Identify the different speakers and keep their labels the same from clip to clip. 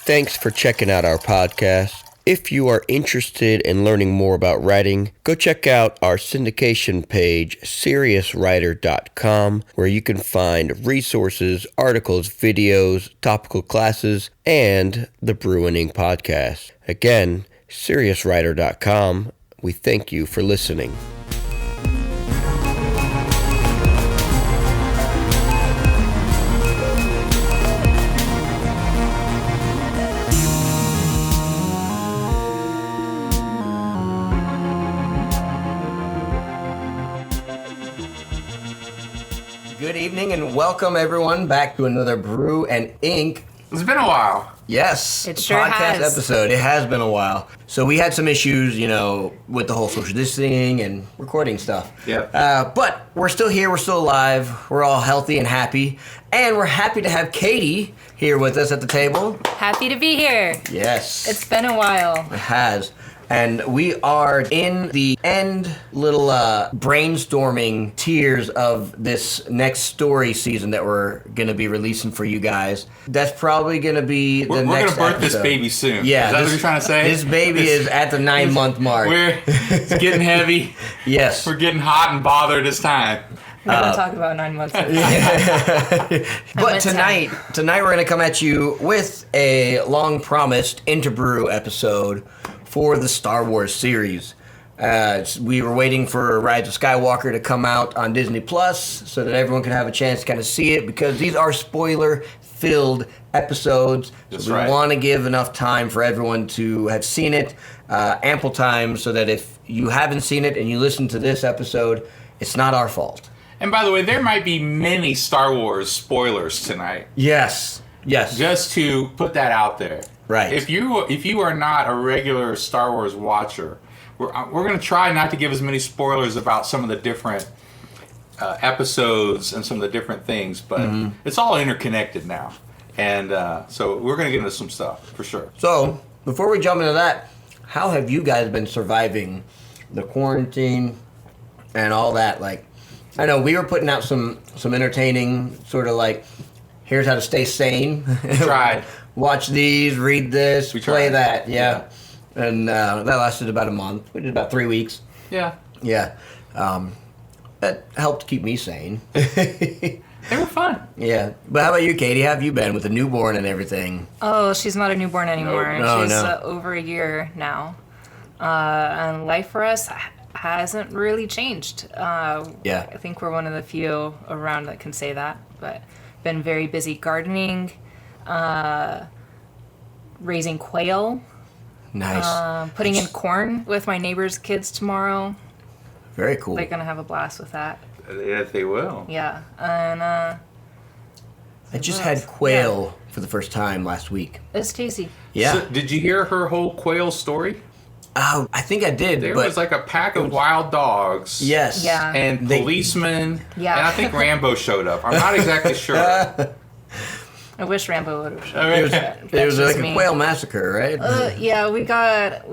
Speaker 1: Thanks for checking out our podcast. If you are interested in learning more about writing, go check out our syndication page, seriouswriter.com, where you can find resources, articles, videos, topical classes, and the Brew and Ink podcast. Again, seriouswriter.com. We thank you for listening. Good evening and welcome everyone back to another Brew and Ink.
Speaker 2: It's been a while.
Speaker 1: Yes,
Speaker 3: it sure
Speaker 1: podcast
Speaker 3: has.
Speaker 1: episode. It has been a while. So we had some issues, with the whole social distancing and recording stuff.
Speaker 2: Yep.
Speaker 1: But we're still here. We're still alive. We're all healthy and happy. And we're happy to have Katie here with us at the table.
Speaker 3: Happy to be here.
Speaker 1: Yes.
Speaker 3: It's been a while.
Speaker 1: It has. And we are in the end little brainstorming tiers of this next story season that we're going to be releasing for you guys. That's probably going to be
Speaker 2: We're going to birth this baby soon.
Speaker 1: Yeah.
Speaker 2: Is that what you're trying to say?
Speaker 1: This baby is at the 9-month mark.
Speaker 2: It's getting heavy.
Speaker 1: Yes.
Speaker 2: We're getting hot and bothered this time.
Speaker 3: We don't talk about 9 months.
Speaker 1: But tonight we're going to come at you with a long-promised Interbrew episode for the Star Wars series. We were waiting for Rise of Skywalker to come out on Disney Plus so that everyone can have a chance to kind of see it, because these are spoiler-filled episodes.
Speaker 2: That's
Speaker 1: so we
Speaker 2: right.
Speaker 1: want to give enough time for everyone to have seen it, ample time, so that if you haven't seen it and you listen to this episode, it's not our fault.
Speaker 2: And by the way, there might be many Star Wars spoilers tonight.
Speaker 1: Yes.
Speaker 2: Just to put that out there.
Speaker 1: Right.
Speaker 2: If you are not a regular Star Wars watcher, we're going to try not to give as many spoilers about some of the different episodes and some of the different things, but it's all interconnected now. And so we're going to get into some stuff, for sure.
Speaker 1: So, before we jump into that, how have you guys been surviving the quarantine and all that? Like, I know we were putting out some entertaining sort of like, here's how to stay sane.
Speaker 2: Tried.
Speaker 1: Watch these, read this, play
Speaker 2: tried.
Speaker 1: that. Yeah. And that lasted about a month. We did about 3 weeks.
Speaker 2: Yeah.
Speaker 1: Yeah. That helped keep me sane.
Speaker 2: They were fun.
Speaker 1: Yeah. But how about you, Katie? How have you been with the newborn and everything?
Speaker 3: Oh, she's not a newborn anymore.
Speaker 1: No,
Speaker 3: She's
Speaker 1: no.
Speaker 3: Over a year now. And life for us hasn't really changed.
Speaker 1: Yeah.
Speaker 3: I think we're one of the few around that can say that. But been very busy gardening, raising quail,
Speaker 1: Nice.
Speaker 3: putting in corn with my neighbor's kids tomorrow.
Speaker 1: Very cool.
Speaker 3: They're gonna have a blast with that.
Speaker 2: Yes, they will.
Speaker 3: Yeah, and
Speaker 1: I just had quail for the first time last week.
Speaker 3: it's tasty.
Speaker 1: Yeah.
Speaker 2: So, did you hear her whole quail story?
Speaker 1: Oh, I think I did.
Speaker 2: There
Speaker 1: but
Speaker 2: was like a pack of wild dogs.
Speaker 1: yes.
Speaker 3: Yeah.
Speaker 2: And policemen.
Speaker 3: Yeah.
Speaker 2: And I think Rambo showed up. I'm not exactly sure.
Speaker 3: I wish Rambo would have shown
Speaker 2: I mean,
Speaker 3: up.
Speaker 1: It was
Speaker 3: That's
Speaker 1: like
Speaker 3: just
Speaker 1: a
Speaker 3: me.
Speaker 1: quail massacre, right?
Speaker 3: Yeah, we got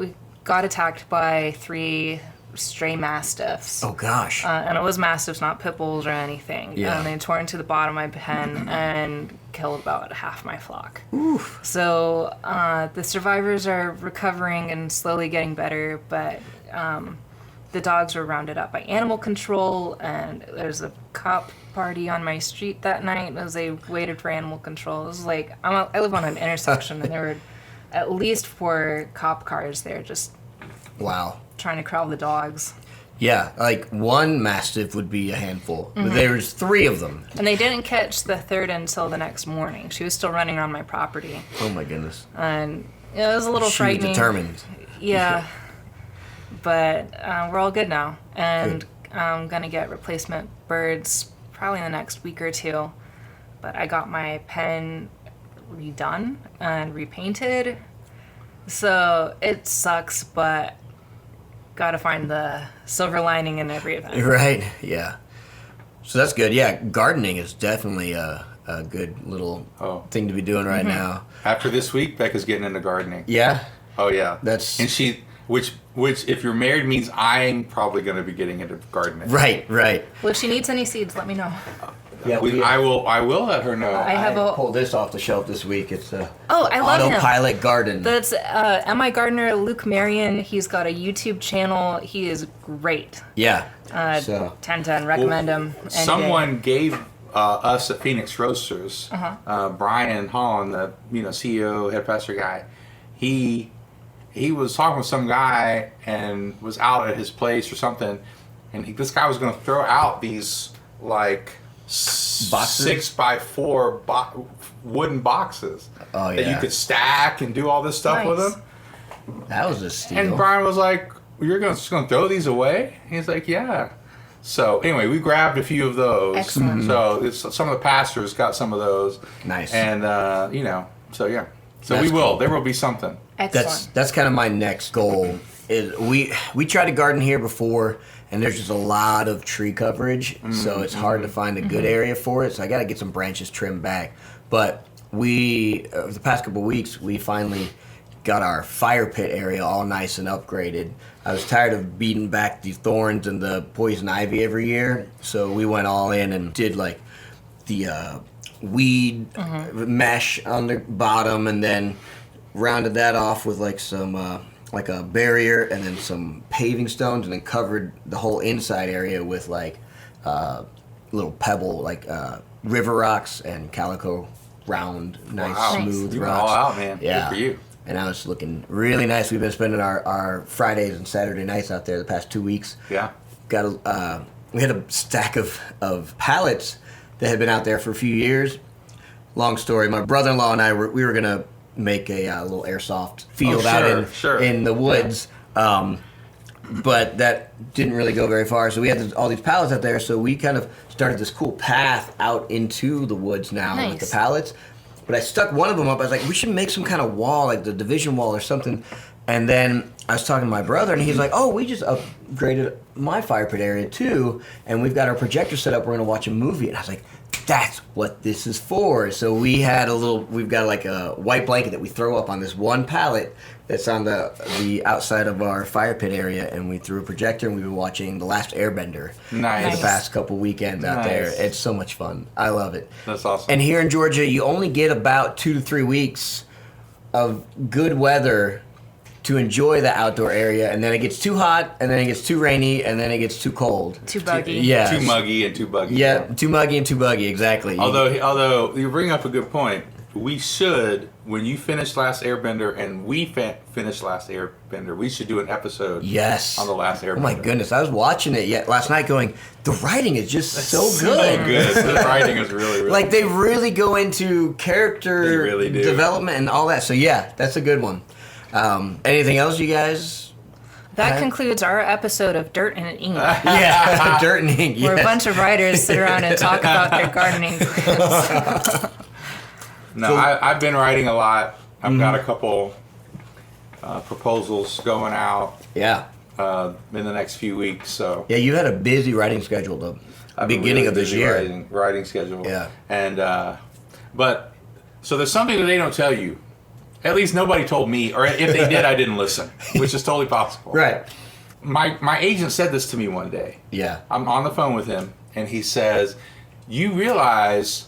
Speaker 3: attacked by 3 stray mastiffs.
Speaker 1: Oh gosh.
Speaker 3: And it was mastiffs, not pit bulls or anything.
Speaker 1: Yeah.
Speaker 3: And they tore into the bottom of my pen and killed about half my flock. Oof. So the survivors are recovering and slowly getting better, but the dogs were rounded up by animal control, and there's a cop party on my street that night as they waited for animal control. It was like, I live on an intersection, and there were at least 4 cop cars there just
Speaker 1: Wow.
Speaker 3: trying to corral the dogs.
Speaker 1: Yeah, like one mastiff would be a handful,
Speaker 3: Mm-hmm.
Speaker 1: but there's 3 of them.
Speaker 3: And they didn't catch the third until the next morning. She was still running on my property.
Speaker 1: Oh my goodness.
Speaker 3: And it was a little
Speaker 1: She was
Speaker 3: frightening.
Speaker 1: determined.
Speaker 3: Yeah. But we're all good now. And I'm going to get replacement birds probably in the next week or 2. But I got my pen redone and repainted. So it sucks, but got to find the silver lining in every event.
Speaker 1: Right, yeah. So that's good. Yeah, gardening is definitely a good little thing to be doing right now.
Speaker 2: After this week, Becca's getting into gardening.
Speaker 1: Yeah?
Speaker 2: Oh, yeah.
Speaker 1: That's-
Speaker 2: And she, which if you're married means I'm probably going to be getting into gardening.
Speaker 1: Right, right.
Speaker 3: Well, if she needs any seeds, let me know.
Speaker 1: Yeah,
Speaker 2: I will let her know.
Speaker 1: I pulled this off the shelf this week. It's a
Speaker 3: I love him.
Speaker 1: Autopilot Garden.
Speaker 3: That's M.I. Gardner, Luke Marion. He's got a YouTube channel. He is great.
Speaker 1: Yeah.
Speaker 3: 10/10. Recommend him.
Speaker 2: Someone gave us at Phoenix Roasters, Brian Holland, the CEO, head pastor guy. He was talking with some guy and was out at his place or something, and this guy was going to throw out these like boxes? 6x4 wooden boxes that you could stack and do all this stuff with them.
Speaker 1: That was a steal.
Speaker 2: And Brian was like, "You're just going to throw these away?" He's like, "Yeah." So anyway, we grabbed a few of those.
Speaker 3: Excellent.
Speaker 2: So some of the pastors got some of those.
Speaker 1: Nice.
Speaker 2: And so yeah. So
Speaker 1: That's
Speaker 2: we will.
Speaker 1: cool.
Speaker 2: There will be something.
Speaker 3: Excellent.
Speaker 1: That's kind of my next goal. Is we tried to garden here before, and there's just a lot of tree coverage, so it's hard to find a good area for it. So I got to get some branches trimmed back. But over the past couple of weeks, we finally got our fire pit area all nice and upgraded. I was tired of beating back the thorns and the poison ivy every year, so we went all in and did like the weed mesh on the bottom, and then rounded that off with like some like a barrier and then some paving stones, and then covered the whole inside area with like little pebble like river rocks and calico round nice smooth
Speaker 2: You went
Speaker 1: rocks.
Speaker 2: all out, man.
Speaker 1: Yeah.
Speaker 2: Good for you.
Speaker 1: And now it's looking really nice. We've been spending our Fridays and Saturday nights out there the past 2 weeks.
Speaker 2: Yeah.
Speaker 1: We had a stack of pallets that had been out there for a few years. Long story. My brother-in-law and I we were gonna make a little airsoft field out in the woods, but that didn't really go very far. So we had all these pallets out there. So we kind of started this cool path out into the woods now with the pallets. But I stuck one of them up. I was like, we should make some kind of wall, like the division wall or something. And then I was talking to my brother, and he's like, oh, we just upgraded my fire pit area too, and we've got our projector set up. We're going to watch a movie. And I was like, that's what this is for. So we've got like a white blanket that we throw up on this one pallet that's on the outside of our fire pit area, and we threw a projector, and we've been watching The Last Airbender for the past couple weekends out there. It's so much fun. I love it.
Speaker 2: That's awesome.
Speaker 1: And here in Georgia, you only get about 2 to 3 weeks of good weather to enjoy the outdoor area, and then it gets too hot, and then it gets too rainy, and then it gets too cold.
Speaker 3: Too buggy.
Speaker 1: Yeah.
Speaker 2: Too muggy and too buggy.
Speaker 1: Yeah, too muggy and too buggy, exactly.
Speaker 2: Although you bring up a good point. We should, when you finish Last Airbender and we finish Last Airbender, we should do an episode on the Last Airbender.
Speaker 1: Oh my goodness, I was watching it last night going, the writing is just so good.
Speaker 2: So good. The writing is really, really
Speaker 1: like, they really go into character development and all that. So yeah, that's a good one. Anything else, you guys?
Speaker 3: That concludes our episode of Dirt and Ink.
Speaker 1: Yeah, Dirt and Ink.
Speaker 3: Where a bunch of writers sit around and talk about their gardening plans.
Speaker 2: No, I've been writing a lot. I've got a couple proposals going out.
Speaker 1: Yeah.
Speaker 2: In the next few weeks. So
Speaker 1: yeah, you had a busy writing schedule though. Beginning of this year.
Speaker 2: Writing schedule.
Speaker 1: Yeah.
Speaker 2: And but so there's something that they don't tell you. At least nobody told me, or if they did, I didn't listen, which is totally possible.
Speaker 1: Right.
Speaker 2: My agent said this to me one day.
Speaker 1: Yeah.
Speaker 2: I'm on the phone with him, and he says, "You realize,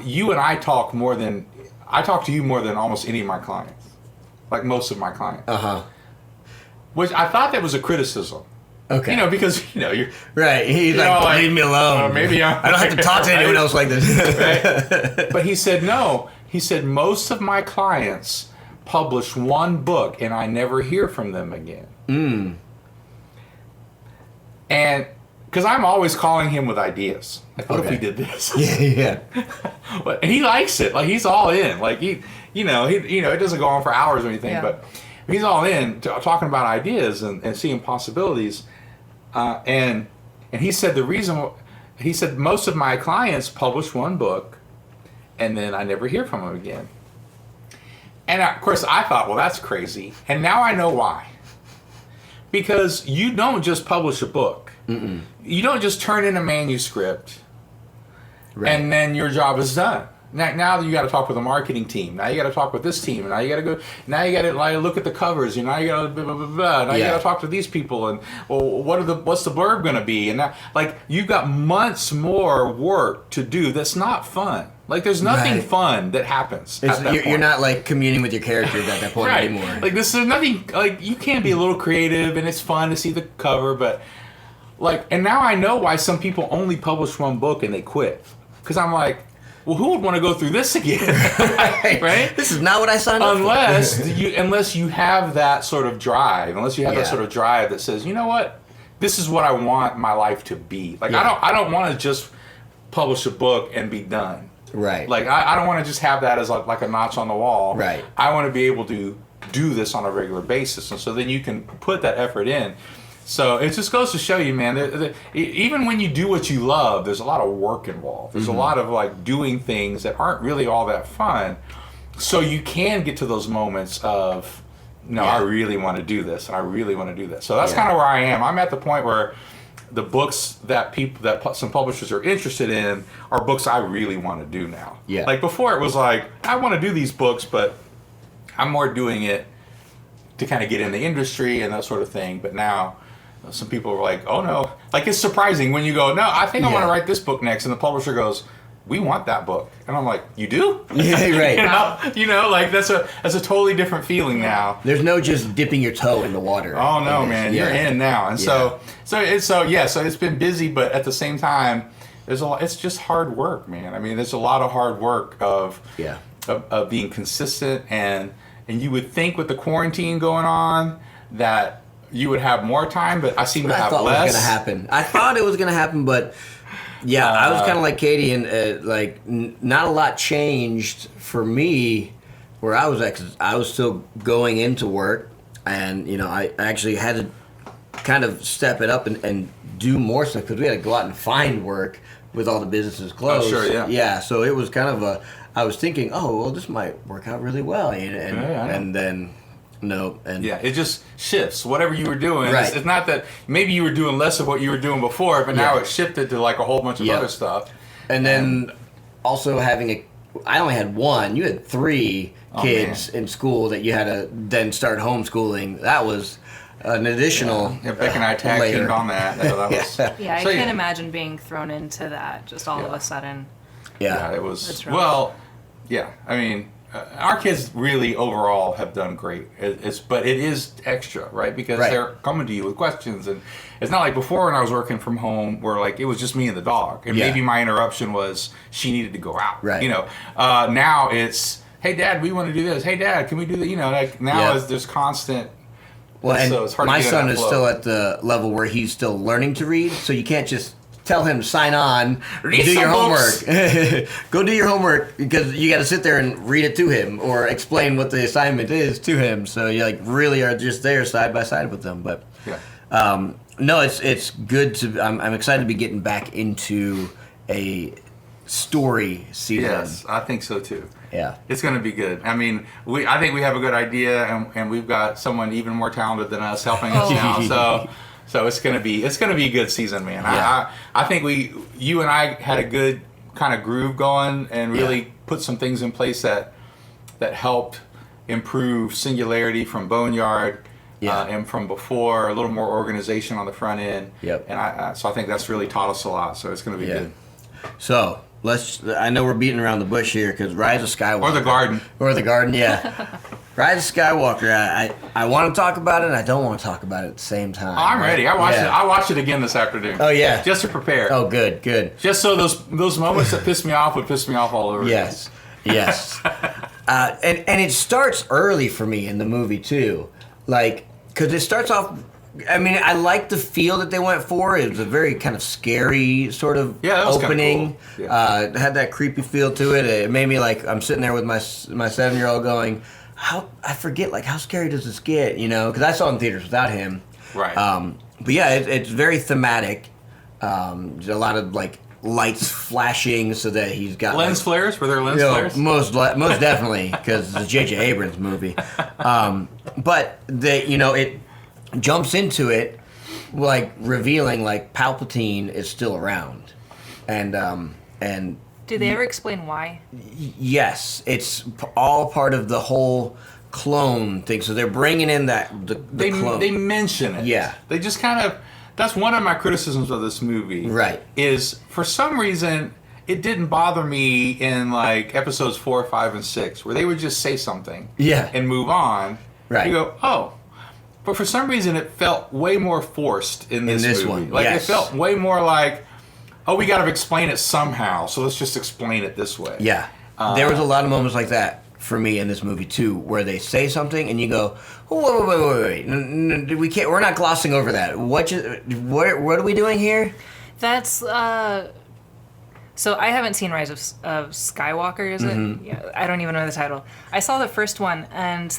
Speaker 2: you and I talk to you more than almost any of my clients, like most of my clients." Which I thought that was a criticism.
Speaker 1: Okay.
Speaker 2: Because you're
Speaker 1: right. He's like, leave me alone.
Speaker 2: Maybe
Speaker 1: I don't have to talk to anyone else like this.
Speaker 2: Right? But he said no. He said most of my clients publish one book and I never hear from them again. And because I'm always calling him with ideas. Like, what if we did this?
Speaker 1: Yeah.
Speaker 2: And he likes it. Like, he's all in. Like, it doesn't go on for hours or anything, but he's all in talking about ideas and seeing possibilities. And he said most of my clients publish one book and then I never hear from them again. And of course I thought, well, that's crazy. And now I know why. Because you don't just publish a book. You don't just turn in a manuscript and then your job is done. now you got to talk with the marketing team. Now you got to talk with this team. And now you got to go. Now you got to like look at the covers. You know, now you got to blah blah blah blah. Now you got to talk to these people. And well, what's the blurb going to be? And now, like you've got months more work to do. That's not fun. Like there's nothing fun that happens. At that point.
Speaker 1: You're not like communing with your characters at that point anymore.
Speaker 2: Like this is nothing. Like you can be a little creative, and it's fun to see the cover, but like, and now I know why some people only publish one book and they quit. Because I'm like, well, who would want to go through this again? Right?
Speaker 1: This is not what I signed up for.
Speaker 2: Unless you have that sort of drive, that sort of drive that says, you know what, this is what I want my life to be. Like I don't want to just publish a book and be done.
Speaker 1: Right.
Speaker 2: Like I don't want to just have that as like a notch on the wall.
Speaker 1: Right.
Speaker 2: I want to be able to do this on a regular basis, and so then you can put that effort in. So it just goes to show you, man, even when you do what you love, there's a lot of work involved. There's a lot of like doing things that aren't really all that fun. So you can get to those moments of, no, I really want to do this, and I really want to do this. So that's kind of where I am. I'm at the point where the books that some publishers are interested in are books I really want to do now.
Speaker 1: Yeah.
Speaker 2: Like before, it was like I want to do these books, but I'm more doing it to kind of get in the industry and that sort of thing. But now, some people are like, oh no. Like it's surprising when you go, no, I think I want to write this book next. And the publisher goes, we want that book. And I'm like, you do?
Speaker 1: Yeah, right.
Speaker 2: you know, like that's a totally different feeling now.
Speaker 1: There's no just dipping your toe in the water.
Speaker 2: Oh no, man. You're in now. And so it's been busy, but at the same time, it's just hard work, man. I mean, there's a lot of hard work of being consistent, and you would think with the quarantine going on that you would have more time, but I seem to have less.
Speaker 1: Was going to happen. I thought it was going to happen, but I was kind of like Katie, and not a lot changed for me where I was at, 'cause I was still going into work, and I actually had to kind of step it up and do more stuff because we had to go out and find work with all the businesses closed.
Speaker 2: Oh, sure, yeah.
Speaker 1: Yeah, so it was kind of I was thinking, oh, well, this might work out really well, and then. No, and
Speaker 2: it just shifts. Whatever you were doing,
Speaker 1: right.
Speaker 2: It's not that maybe you were doing less of what you were doing before, but now it shifted to like a whole bunch of other stuff.
Speaker 1: And then also having I only had one. You had 3 kids in school that you had to then start homeschooling. That was an additional.
Speaker 2: Yeah, Beck and I tag teamed on that. So that was,
Speaker 3: I can't imagine being thrown into that just all of a sudden.
Speaker 2: Yeah, it was. Well, yeah. I mean. Our kids really overall have done great. But it is extra, right? Because they're coming to you with questions, and it's not like before when I was working from home, where like it was just me and the dog, and maybe my interruption was she needed to go out.
Speaker 1: Right.
Speaker 2: Now it's, hey Dad, we want to do this. Hey Dad, can we do that? Like now there's constant.
Speaker 1: Well, and
Speaker 2: so it's hard
Speaker 1: my
Speaker 2: to get
Speaker 1: son
Speaker 2: in that
Speaker 1: is
Speaker 2: flow.
Speaker 1: still at the level where he's still learning to read, so you can't just tell him to sign on, do your homework. Go do your homework, because you got to sit there and read it to him or explain what the assignment is to him. So you like really are just there side by side with them. But no, it's good to. I'm excited to be getting back into a story season.
Speaker 2: Yes, I think so too.
Speaker 1: Yeah,
Speaker 2: it's going to be good. I mean, I think we have a good idea, and we've got someone even more talented than us helping us now. So it's gonna be a good season, man.
Speaker 1: Yeah.
Speaker 2: I think you and I had a good kind of groove going, and really put some things in place that helped improve Singularity from Boneyard, and from before, a little more organization on the front end.
Speaker 1: Yep.
Speaker 2: And so I think that's really taught us a lot. So it's gonna be good.
Speaker 1: So I know we're beating around the bush here, because Rise of Skywalker.
Speaker 2: Or the garden,
Speaker 1: yeah. Rise of Skywalker, I want to talk about it, and I don't want to talk about it at the same time.
Speaker 2: Oh, I'm ready. I watched it again this afternoon.
Speaker 1: Oh, yeah.
Speaker 2: Just to prepare.
Speaker 1: Oh, good.
Speaker 2: Just so those moments that piss me off would piss me off all over again.
Speaker 1: Yes. And it starts early for me in the movie, too. Like, because it starts off... I mean, I like the feel that they went for. It was a very kind of scary sort of opening.
Speaker 2: Cool. Yeah.
Speaker 1: It had that creepy feel to it. It made me like, I'm sitting there with my 7-year-old going, I forget, like, how scary does this get, Because I saw it in theaters without him.
Speaker 2: Right.
Speaker 1: But yeah, it's very thematic. There's a lot of, like, lights flashing so that he's got...
Speaker 2: Lens flares? Were there lens flares?
Speaker 1: Most definitely, because it's a J.J. Abrams movie. But, it jumps into it, like, revealing, like, Palpatine is still around. And
Speaker 3: Do they ever explain why?
Speaker 1: Yes, it's all part of the whole clone thing. So they're bringing in the clone.
Speaker 2: They mention it.
Speaker 1: Yeah.
Speaker 2: They just kind of. That's one of my criticisms of this movie.
Speaker 1: Right.
Speaker 2: Is for some reason it didn't bother me in like episodes 4, 5, and 6 where they would just say something.
Speaker 1: Yeah.
Speaker 2: And move on.
Speaker 1: Right.
Speaker 2: You go, oh. But for some reason it felt way more forced in this movie.
Speaker 1: One.
Speaker 2: Like
Speaker 1: yes.
Speaker 2: it felt way more like, oh, we got to explain it somehow, so let's just explain it this way.
Speaker 1: Yeah. There was a lot of moments like that for me in this movie too, where they say something and you go, oh, wait. We can't. We're not glossing over that. What are we doing here?
Speaker 3: That's so I haven't seen Rise of Skywalker. Is it? Yeah, I don't even know the title. I saw the first one, and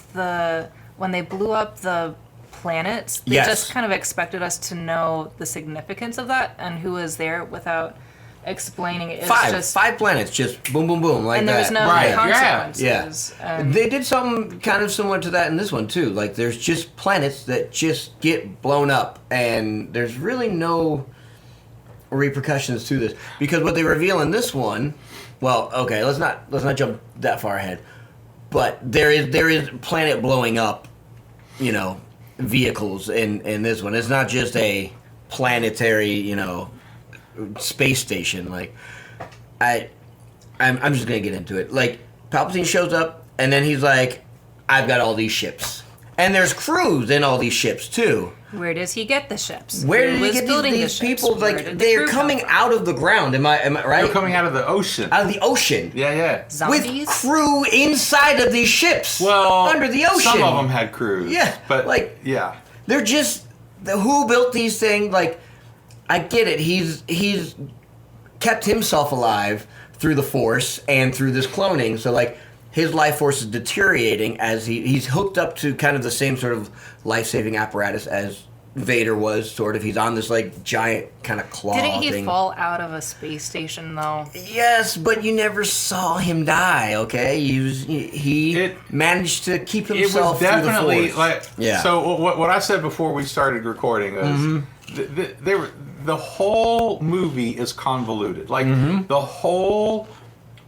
Speaker 3: when they blew up the planets, they just kind of expected us to know the significance of that and who was there without explaining it.
Speaker 1: Five planets, just boom, boom, boom, like that.
Speaker 3: And there was no consequences.
Speaker 1: Yeah. They did something kind of similar to that in this one too. Like there's just planets that just get blown up, and there's really no repercussions to this because what they reveal in this one. Well, okay, let's not jump that far ahead, but there is planet blowing up, vehicles in this one. It's not just a planetary, space station. Like I'm just gonna get into it. Like Palpatine shows up and then he's like, I've got all these ships. And there's crews in all these ships too.
Speaker 3: Where does he get the ships?
Speaker 1: Where did he get these people? Like they're coming out of the ground. Am I right?
Speaker 2: They're coming out of the ocean.
Speaker 1: Out of the ocean.
Speaker 2: Yeah.
Speaker 3: Zombies?
Speaker 1: With crew inside of these ships.
Speaker 2: Well,
Speaker 1: under the ocean.
Speaker 2: Some of them had crews.
Speaker 1: Yeah,
Speaker 2: but
Speaker 1: yeah. They're just who built these things. Like I get it. He's kept himself alive through the Force and through this cloning. So like. His life force is deteriorating as he's hooked up to kind of the same sort of life-saving apparatus as Vader was, sort of. He's on this, like, giant kind of claw
Speaker 3: thing. Didn't he
Speaker 1: thing.
Speaker 3: fall out of a space station, though?
Speaker 1: Yes, but you never saw him die, okay? He managed to keep himself through the Force.
Speaker 2: It was definitely, so what I said before we started recording was the whole movie is convoluted. Like, the whole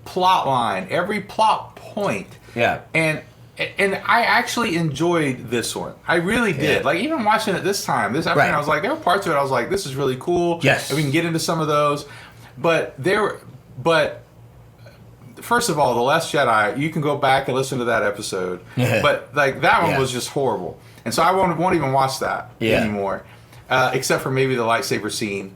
Speaker 2: plot line, every plot point.
Speaker 1: Yeah.
Speaker 2: And I actually enjoyed this one. I really did.
Speaker 1: Yeah.
Speaker 2: Like, even watching it this afternoon, I was like, there were parts of it I was like, this is really cool.
Speaker 1: Yes.
Speaker 2: And we can get into some of those. But first of all, The Last Jedi, you can go back and listen to that episode.
Speaker 1: Yeah.
Speaker 2: But, like, that one was just horrible. And so I won't even watch that anymore. Except for maybe the lightsaber scene.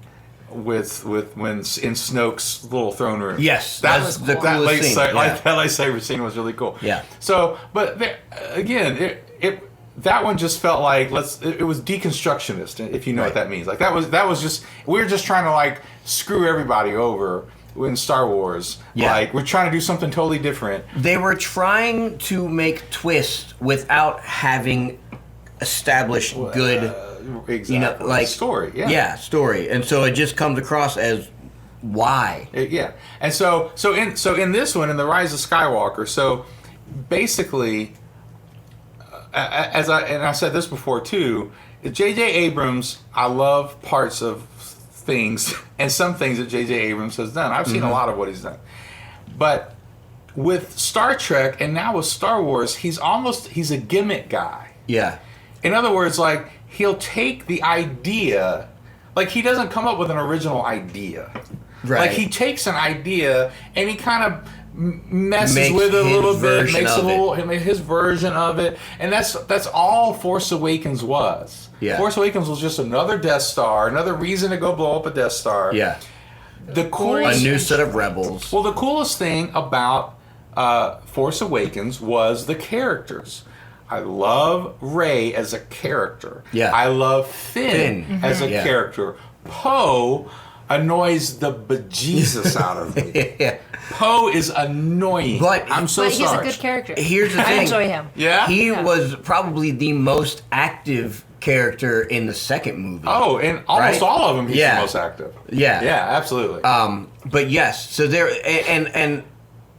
Speaker 2: With when in Snoke's little throne room.
Speaker 1: Yes, that's the coolest scene.
Speaker 2: That lightsaber scene was really cool.
Speaker 1: Yeah.
Speaker 2: So, but again, that one just felt like it was deconstructionist, if you know what that means. Like that was just we were just trying to like screw everybody over in Star Wars. Yeah. Like we're trying to do something totally different.
Speaker 1: They were trying to make twists without having established good.
Speaker 2: Exactly.
Speaker 1: Like
Speaker 2: story.
Speaker 1: Yeah, story, and so it just comes across as why.
Speaker 2: And so in this one, in the Rise of Skywalker, so basically, I said this before too, J.J. Abrams, I love parts of things and some things that J.J. Abrams has done. I've seen a lot of what he's done, but with Star Trek and now with Star Wars, he's a gimmick guy.
Speaker 1: Yeah.
Speaker 2: In other words, like. He'll take the idea, like he doesn't come up with an original idea. Right. Like he takes an idea and he kind of messes with it a little bit, makes his version of it, and that's all Force Awakens was. Yeah. Force Awakens was just another Death Star, another reason to go blow up a Death Star.
Speaker 1: Yeah.
Speaker 2: A
Speaker 1: new set of rebels.
Speaker 2: Well, the coolest thing about Force Awakens was the characters. I love Rey as a character.
Speaker 1: Yeah.
Speaker 2: I love Finn as a character. Poe annoys the bejesus out of me. Poe is annoying.
Speaker 1: But
Speaker 2: I'm so
Speaker 3: sorry. But he's a good character.
Speaker 1: Here's the thing.
Speaker 3: I enjoy him.
Speaker 2: Yeah?
Speaker 1: He was probably the most active character in the second movie.
Speaker 2: Oh, and almost all of them he's the most active.
Speaker 1: Yeah.
Speaker 2: Yeah, absolutely.
Speaker 1: But yes, so there and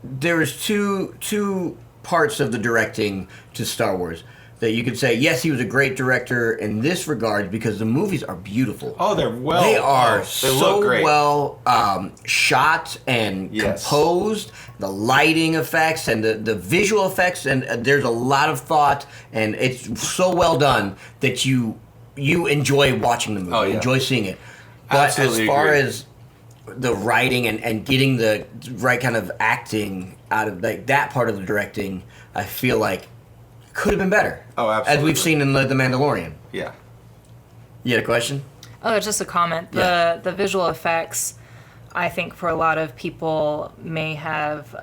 Speaker 1: there is two parts of the directing to Star Wars. that you could say, yes, he was a great director in this regard because the movies are beautiful.
Speaker 2: Oh, they're well.
Speaker 1: They are
Speaker 2: they
Speaker 1: so
Speaker 2: look great.
Speaker 1: well shot and composed. The lighting effects and the visual effects, and there's a lot of thought, and it's so well done that you enjoy watching the movie, enjoy seeing it. But
Speaker 2: Absolutely
Speaker 1: as far
Speaker 2: agree.
Speaker 1: as the writing and getting the right kind of acting out of like that part of the directing, I feel like could have been better.
Speaker 2: Oh, absolutely.
Speaker 1: As we've seen in The Mandalorian.
Speaker 2: Yeah.
Speaker 1: You had a question?
Speaker 3: Oh, it's just a comment. The visual effects, I think for a lot of people may have,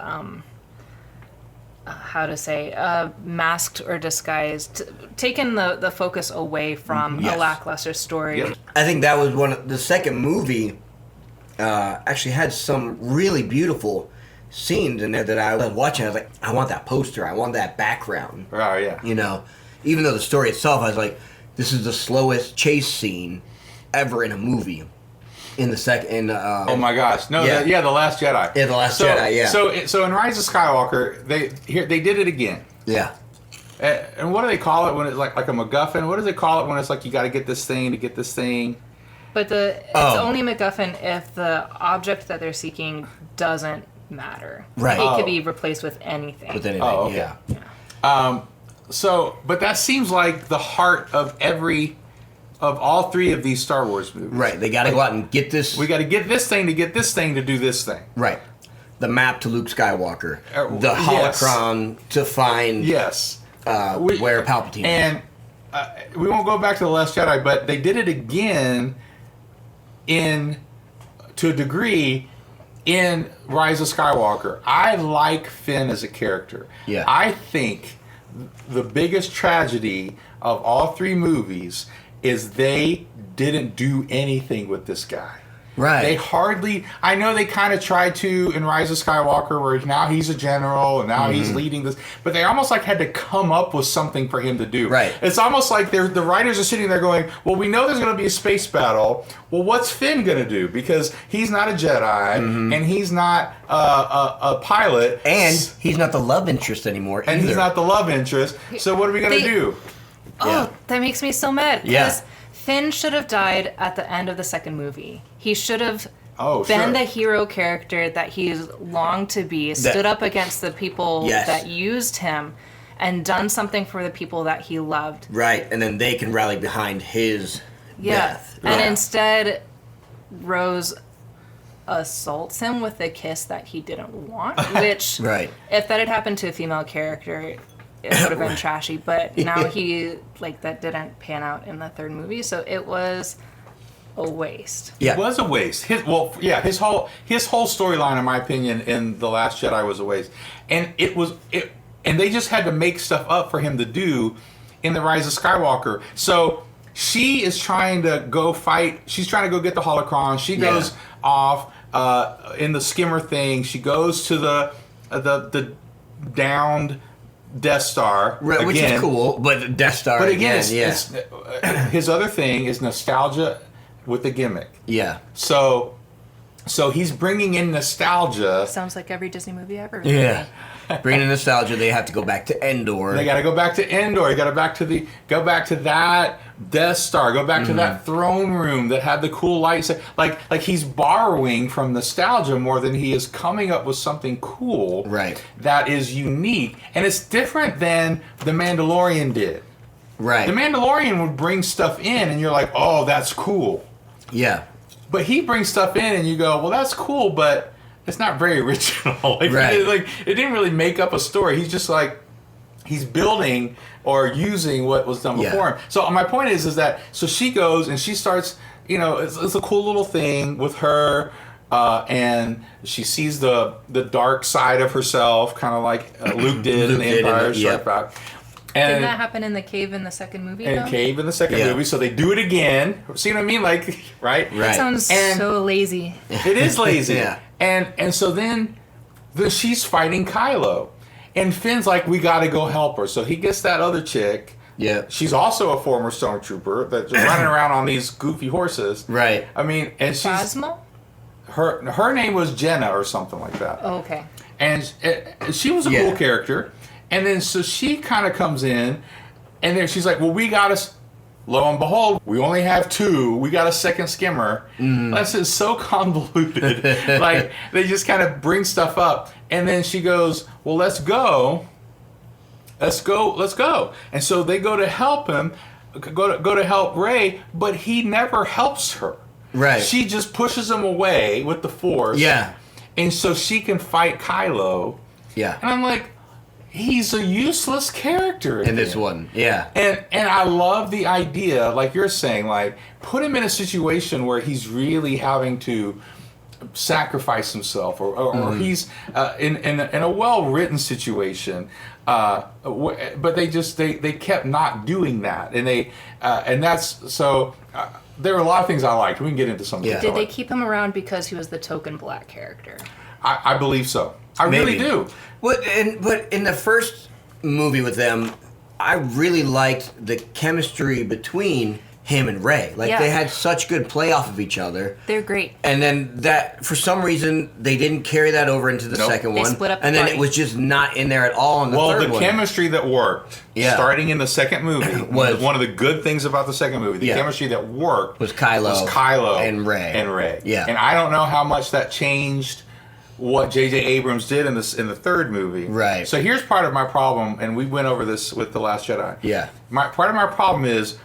Speaker 3: masked or disguised, taken the focus away from a lackluster story.
Speaker 2: Yep.
Speaker 1: I think that was the second movie actually had some really beautiful scenes in there that I was watching. I was like, I want that poster. I want that background.
Speaker 2: Oh, yeah.
Speaker 1: You know, even though the story itself, I was like, this is the slowest chase scene ever in a movie. In the second,
Speaker 2: oh my gosh! No,
Speaker 1: Yeah.
Speaker 2: The Last Jedi.
Speaker 1: Yeah, The Last Jedi. Yeah.
Speaker 2: So in Rise of Skywalker, they did it again.
Speaker 1: Yeah.
Speaker 2: And what do they call it when it's like a MacGuffin? What do they call it when it's like you got to get this thing to get this thing?
Speaker 3: But it's only MacGuffin if the object that they're seeking doesn't matter.
Speaker 1: Right.
Speaker 3: It could be replaced with anything.
Speaker 1: With anything.
Speaker 2: Oh, okay.
Speaker 1: Yeah.
Speaker 2: But that seems like the heart of all three of these Star Wars movies.
Speaker 1: Right. They got to go out and get this.
Speaker 2: We got to get this thing to get this thing to do this thing.
Speaker 1: Right. The map to Luke Skywalker. The
Speaker 2: yes.
Speaker 1: holocron to find where Palpatine is.
Speaker 2: And we won't go back to The Last Jedi, but they did it again to a degree in Rise of Skywalker. I like Finn as a character.
Speaker 1: Yeah.
Speaker 2: I think the biggest tragedy of all three movies is they didn't do anything with this guy.
Speaker 1: Right.
Speaker 2: They hardly. I know they kind of tried to in Rise of Skywalker, where now he's a general and now he's leading this, but they almost like had to come up with something for him to do.
Speaker 1: Right.
Speaker 2: It's almost like the writers are sitting there going, "Well, we know there's going to be a space battle. Well, what's Finn going to do? Because he's not a Jedi and he's not a pilot,
Speaker 1: And he's not the love interest anymore.
Speaker 2: and
Speaker 1: either.
Speaker 2: he's not the love interest. So what are we going to do?"
Speaker 1: Yeah.
Speaker 3: That makes me so mad.
Speaker 1: Yeah.
Speaker 3: Because Finn should have died at the end of the second movie. He should have
Speaker 2: Oh,
Speaker 3: been
Speaker 2: sure.
Speaker 3: the hero character that he's longed to be, stood up against the people that used him, and done something for the people that he loved.
Speaker 1: Right, and then they can rally behind his death.
Speaker 3: And
Speaker 1: Yeah.
Speaker 3: instead, Rose assaults him with a kiss that he didn't want, which,
Speaker 1: Right.
Speaker 3: if that had happened to a female character, it would have been trashy. But now that didn't pan out in the third movie, so it was a waste.
Speaker 1: Yeah.
Speaker 2: It was a waste. His whole storyline, in my opinion, in The Last Jedi was a waste, and and they just had to make stuff up for him to do in The Rise of Skywalker. So she is trying to go fight. She's trying to go get the holocron. She goes off in the skimmer thing. She goes to the downed Death Star,
Speaker 1: Right, which is cool, but Death Star.
Speaker 2: But again, it's his other thing is nostalgia with the gimmick.
Speaker 1: Yeah.
Speaker 2: So he's bringing in nostalgia.
Speaker 3: Sounds like every Disney movie ever.
Speaker 1: Yeah. Bringing nostalgia, they have to go back to Endor.
Speaker 2: They got to go back to Endor. You got to go back to that Death Star. Go back to that throne room that had the cool lights. Like he's borrowing from nostalgia more than he is coming up with something cool.
Speaker 1: Right.
Speaker 2: That is unique, and it's different than The Mandalorian did.
Speaker 1: Right.
Speaker 2: The Mandalorian would bring stuff in, and you're like, oh, that's cool.
Speaker 1: Yeah.
Speaker 2: But he brings stuff in, and you go, well, that's cool, but it's not very original.
Speaker 1: Right.
Speaker 2: It didn't really make up a story. He's just like, he's building or using what was done before him. So my point is that, so she goes and she starts, it's a cool little thing with her, and she sees the dark side of herself, kind of like Luke did in the Empire Strikes Back. And
Speaker 3: Didn't that happen in the cave in the second movie, though?
Speaker 2: Cave in the second movie, so they do it again. See what I mean? Like, right?
Speaker 3: That sounds so lazy.
Speaker 2: It is lazy.
Speaker 1: Yeah.
Speaker 2: And so then she's fighting Kylo. And Finn's like, we got to go help her. So he gets that other chick.
Speaker 1: Yeah.
Speaker 2: She's also a former stormtrooper that's just running around on these goofy horses.
Speaker 1: Right.
Speaker 2: I mean, and she's...
Speaker 3: Phasma?
Speaker 2: Her name was Jenna or something like that.
Speaker 3: Oh, okay.
Speaker 2: And she was a cool character. And then so she kind of comes in And then she's like, well, we got us. Lo and behold, we only have 2. We got a second skimmer. This is so convoluted. Like, they just kind of bring stuff up. And then she goes, well, let's go. Let's go. And so they go to help him, go to help Rey, but he never helps her.
Speaker 1: Right.
Speaker 2: She just pushes him away with the Force.
Speaker 1: Yeah.
Speaker 2: And so she can fight Kylo.
Speaker 1: Yeah.
Speaker 2: And I'm like, he's a useless character
Speaker 1: in this one. Yeah.
Speaker 2: And I love the idea, like you're saying, like, put him in a situation where he's really having to sacrifice himself, or he's in a well-written situation, but they kept not doing that, and that's so. There are a lot of things I liked. We can get into some of them.
Speaker 3: Did they keep him around because he was the token black character?
Speaker 2: I believe so. I really do.
Speaker 1: But in the first movie with them, I really liked the chemistry between him and Rey. Like, they had such good play off of each other.
Speaker 3: They're great.
Speaker 1: And then that, for some reason, they didn't carry that over into the second one.
Speaker 3: They split up the
Speaker 1: and then
Speaker 3: party.
Speaker 1: it was just not in there at all in the third one.
Speaker 2: Well, the chemistry that worked, starting in the second movie, was one of the good things about the second movie. The chemistry that worked
Speaker 1: was Kylo
Speaker 2: and
Speaker 1: Rey.
Speaker 2: Yeah. And I don't know how much that changed what J.J. Abrams did in the third movie.
Speaker 1: Right.
Speaker 2: So here's part of my problem, and we went over this with The Last Jedi.
Speaker 1: Yeah.
Speaker 2: Part of my problem is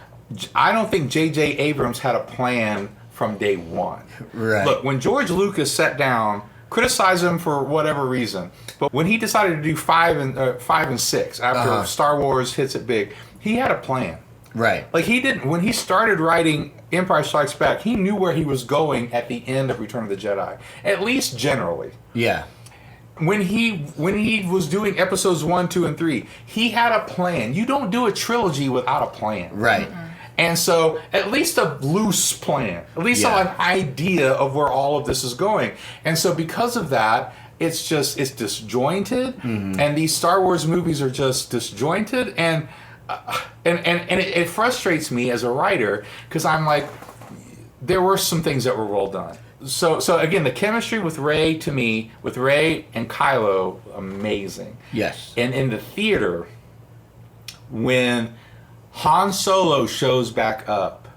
Speaker 2: I don't think J.J. Abrams had a plan from day one.
Speaker 1: Right.
Speaker 2: Look, when George Lucas sat down, criticize him for whatever reason, but when he decided to do 5 and 6 after Star Wars hits it big, he had a plan.
Speaker 1: Right.
Speaker 2: Like, he didn't, when he started writing Empire Strikes Back, he knew where he was going at the end of Return of the Jedi, at least generally.
Speaker 1: Yeah.
Speaker 2: When he was doing episodes 1, 2, and 3, he had a plan. You don't do a trilogy without a plan.
Speaker 1: Right.
Speaker 2: And so, at least a loose plan, at least an idea of where all of this is going. And so, because of that, it's disjointed, and these Star Wars movies are just disjointed, and it frustrates me as a writer, because I'm like, there were some things that were well done. So again, the chemistry with Rey, to me, with Rey and Kylo, amazing.
Speaker 1: Yes.
Speaker 2: And in the theater, when Han Solo shows back up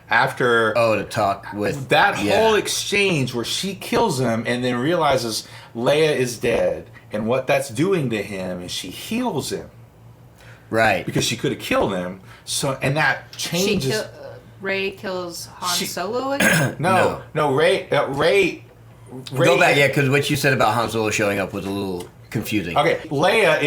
Speaker 2: after
Speaker 1: to talk with
Speaker 2: that whole exchange where she kills him and then realizes Leia is dead and what that's doing to him, and she heals him. Right. Because she could have killed him. So, and that changes.
Speaker 3: Rey kills Han Solo again?
Speaker 2: No. Rey.
Speaker 1: Go back, because what you said about Han Solo showing up was a little confusing.
Speaker 2: Okay, Leia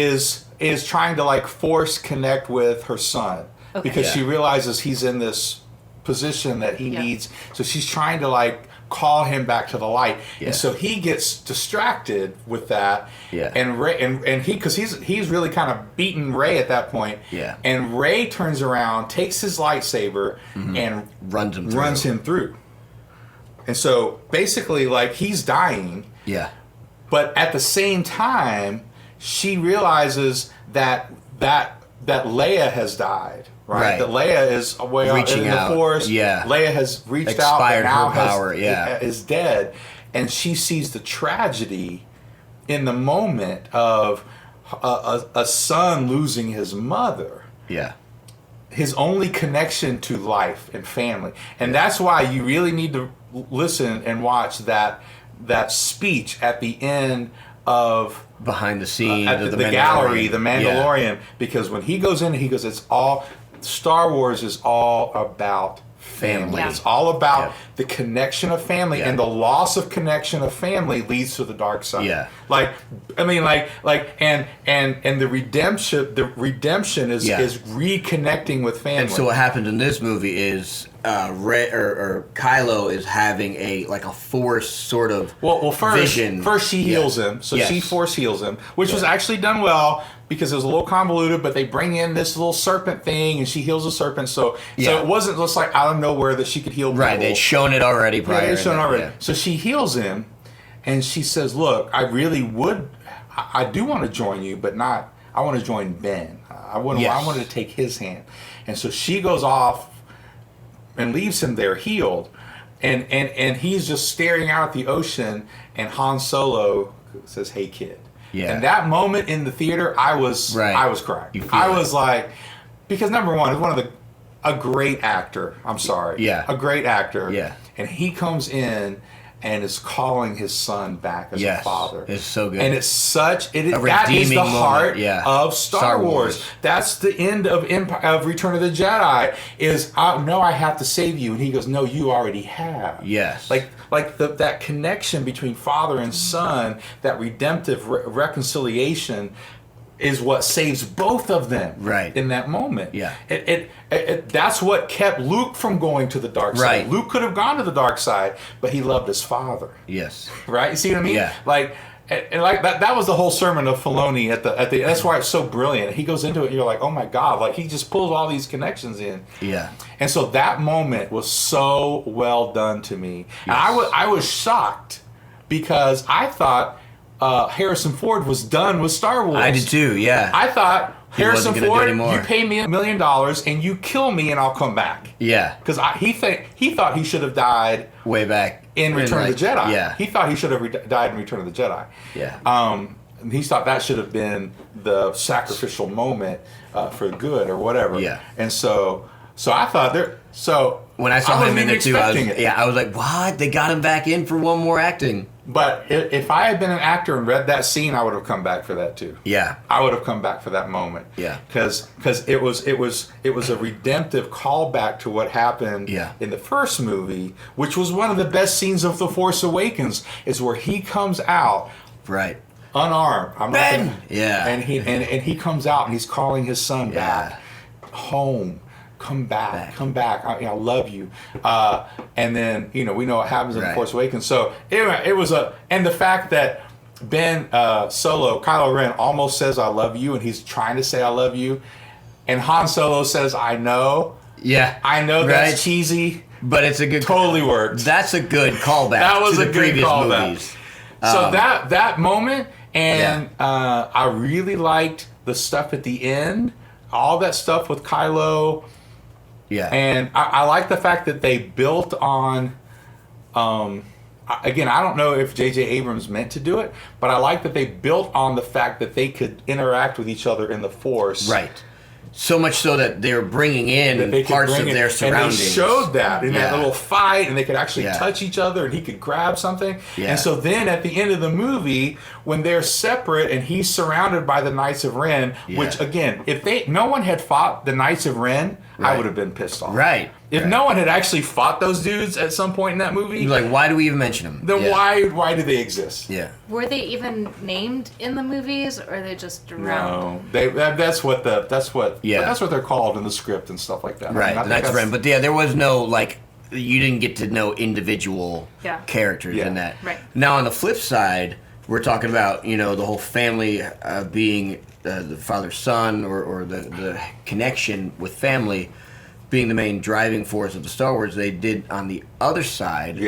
Speaker 2: is trying to, like, force connect with her son because she realizes he's in this position that he needs. So she's trying to, like, call him back to the light, and so he gets distracted with that. And Rey, and he, because he's really kind of beaten Rey at that point. And Rey turns around, takes his lightsaber, and runs him through. And so basically, like, he's dying. But at the same time, she realizes that Leia has died. Right. That Leia is away in the Force. Leia has reached out, but now is dead, and she sees the tragedy in the moment of a son losing his mother. His only connection to life and family, and that's why you really need to listen and watch that speech at the end of
Speaker 1: behind the scenes
Speaker 2: at the gallery, the Mandalorian, because when he goes in, it's all. Star Wars is all about family. It's all about the connection of family, and the loss of connection of family leads to the dark side. And the redemption is reconnecting with family.
Speaker 1: And so what happens in this movie is Rey or Kylo is having a Force sort of vision.
Speaker 2: First she heals him, so she Force heals him, which was actually done well. Because it was a little convoluted, but they bring in this little serpent thing, and she heals a serpent. So it wasn't just like out of nowhere that she could heal people.
Speaker 1: Right, they'd shown it already prior.
Speaker 2: They'd shown it already. So she heals him, and she says, "Look, I really would. I do want to join you, but not. I want to join Ben. I wanted to take his hand." And so she goes off and leaves him there healed, and he's just staring out at the ocean, and Han Solo says, "Hey, kid." And that moment in the theater, I was crying. I was like, because number one, is a great actor. I'm sorry.
Speaker 1: Yeah.
Speaker 2: A great actor.
Speaker 1: Yeah.
Speaker 2: And he comes in and is calling his son back as a father.
Speaker 1: It's so good.
Speaker 2: And it's such that is the
Speaker 1: redeeming
Speaker 2: heart
Speaker 1: moment,
Speaker 2: of Star Wars. That's the end of Return of the Jedi. Is no, I have to save you, and he goes, no, you already have.
Speaker 1: Yes.
Speaker 2: That connection between father and son, that redemptive reconciliation, is what saves both of them.
Speaker 1: Right.
Speaker 2: In that moment.
Speaker 1: Yeah.
Speaker 2: That's what kept Luke from going to the dark side.
Speaker 1: Right.
Speaker 2: Luke could have gone to the dark side, but he loved his father.
Speaker 1: Yes.
Speaker 2: Right? You see what I mean?
Speaker 1: Yeah.
Speaker 2: And like that was the whole sermon of Filoni at the that's why it's so brilliant. He goes into it and you're like, oh my God, like he just pulls all these connections in.
Speaker 1: Yeah.
Speaker 2: And so that moment was so well done to me.
Speaker 1: Yes.
Speaker 2: And I was shocked because I thought Harrison Ford was done with Star Wars.
Speaker 1: I did too, yeah.
Speaker 2: I thought, Harrison
Speaker 1: wasn't gonna
Speaker 2: Ford,
Speaker 1: do anymore.
Speaker 2: you pay me $1 million and you kill me and I'll come back.
Speaker 1: Yeah.
Speaker 2: Because he thought he should have died
Speaker 1: Way back.
Speaker 2: in Return of the Jedi.
Speaker 1: Yeah.
Speaker 2: He thought he should have died in Return of the Jedi.
Speaker 1: Yeah.
Speaker 2: He thought that should have been the sacrificial moment for good or whatever.
Speaker 1: Yeah.
Speaker 2: And so I thought
Speaker 1: when I saw him in there too, I was like, what? They got him back in for one more acting.
Speaker 2: But if I had been an actor and read that scene, I would have come back for that too.
Speaker 1: Yeah.
Speaker 2: I would have come back for that moment.
Speaker 1: Yeah.
Speaker 2: Because it was a redemptive callback to what happened in the first movie, which was one of the best scenes of The Force Awakens, is where he comes out
Speaker 1: Right.
Speaker 2: unarmed.
Speaker 1: Ben! Yeah.
Speaker 2: And he comes out and he's calling his son back home. Come back. I love you. And then we know what happens in The Force Awakens. So anyway, and the fact that Ben Solo, Kylo Ren, almost says I love you, and he's trying to say I love you, and Han Solo says I know.
Speaker 1: Yeah.
Speaker 2: I know that's cheesy,
Speaker 1: but it's a good.
Speaker 2: Totally worked.
Speaker 1: That's a good callback.
Speaker 2: That was
Speaker 1: to
Speaker 2: a
Speaker 1: the
Speaker 2: good
Speaker 1: previous
Speaker 2: callback.
Speaker 1: movies.
Speaker 2: So that moment, and I really liked the stuff at the end. All that stuff with Kylo.
Speaker 1: Yeah.
Speaker 2: And I like the fact that they built on, again, I don't know if J.J. Abrams meant to do it, but I like that they built on the fact that they could interact with each other in the Force.
Speaker 1: Right. So much so that they were bringing in parts of their surroundings.
Speaker 2: And they showed that in that little fight, and they could actually touch each other, and he could grab something.
Speaker 1: Yeah.
Speaker 2: And so then at the end of the movie, when they're separate and he's surrounded by the Knights of Ren, which again, if no one had fought the Knights of Ren, I would have been pissed off.
Speaker 1: Right.
Speaker 2: If no one had actually fought those dudes at some point in that movie,
Speaker 1: you're like, why do we even mention them?
Speaker 2: Then why do they exist?
Speaker 1: Yeah.
Speaker 3: Were they even named in the movies, or are they just around?
Speaker 2: No, that's what they're called in the script and stuff like that.
Speaker 1: Right, that's right. But there was no you didn't get to know individual characters in that.
Speaker 3: Right.
Speaker 1: Now on the flip side, we're talking about the whole family being the father-son or the connection with family being the main driving force of the Star Wars. They did on the other side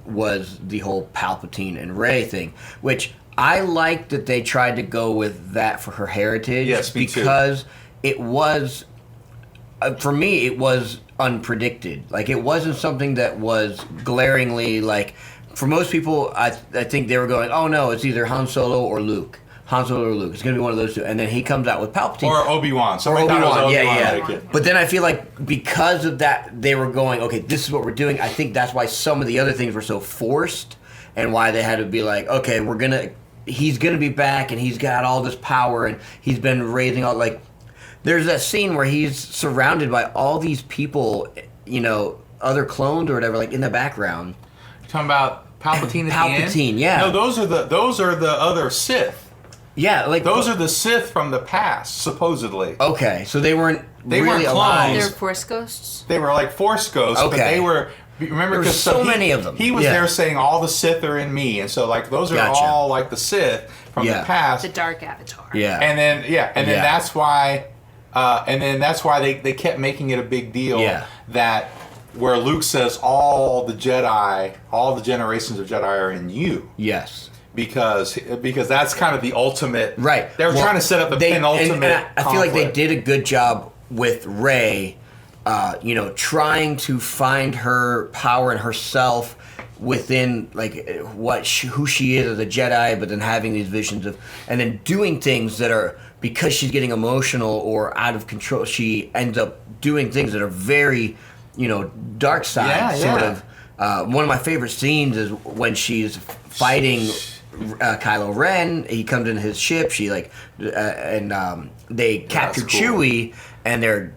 Speaker 1: was the whole Palpatine and Rey thing, which I liked that they tried to go with that for her heritage.
Speaker 2: Yes, me
Speaker 1: because
Speaker 2: too.
Speaker 1: It was for me it was unpredicted. Like it wasn't something that was glaringly for most people I think they were going, oh no, it's either Han Solo or Luke. Han Solo or Luke. It's going to be one of those two. And then he comes out with Palpatine.
Speaker 2: Or Obi-Wan.
Speaker 1: Or Obi-Wan, yeah. But then I feel like because of that, they were going, okay, this is what we're doing. I think that's why some of the other things were so forced and why they had to be like, okay, he's going to be back and he's got all this power and he's been raising all, there's that scene where he's surrounded by all these people, other clones or whatever, in the background.
Speaker 2: You're talking about Palpatine at the end?
Speaker 1: Palpatine, yeah.
Speaker 2: No, those are the other Sith.
Speaker 1: Yeah,
Speaker 2: those are the Sith from the past, supposedly.
Speaker 1: Okay, so they weren't really alive.
Speaker 3: They're Force ghosts?
Speaker 2: They were like Force ghosts, but they were. Remember,
Speaker 1: because so many of them.
Speaker 2: He was there saying all the Sith are in me, and so those are all the Sith from the past.
Speaker 3: The Dark Avatar.
Speaker 1: Yeah,
Speaker 2: and then that's why, they kept making it a big deal that where Luke says all the generations of Jedi are in you.
Speaker 1: Yes.
Speaker 2: Because that's kind of the ultimate.
Speaker 1: Right.
Speaker 2: They were trying to set up the penultimate.
Speaker 1: And I feel like they did a good job with Rey, trying to find her power and herself within who she is as a Jedi, but then having these visions and then doing things that are because she's getting emotional or out of control, she ends up doing things that are very, dark side sort of. One of my favorite scenes is when she's fighting Kylo Ren. He comes in his ship. She they capture
Speaker 2: cool.
Speaker 1: Chewie, and they're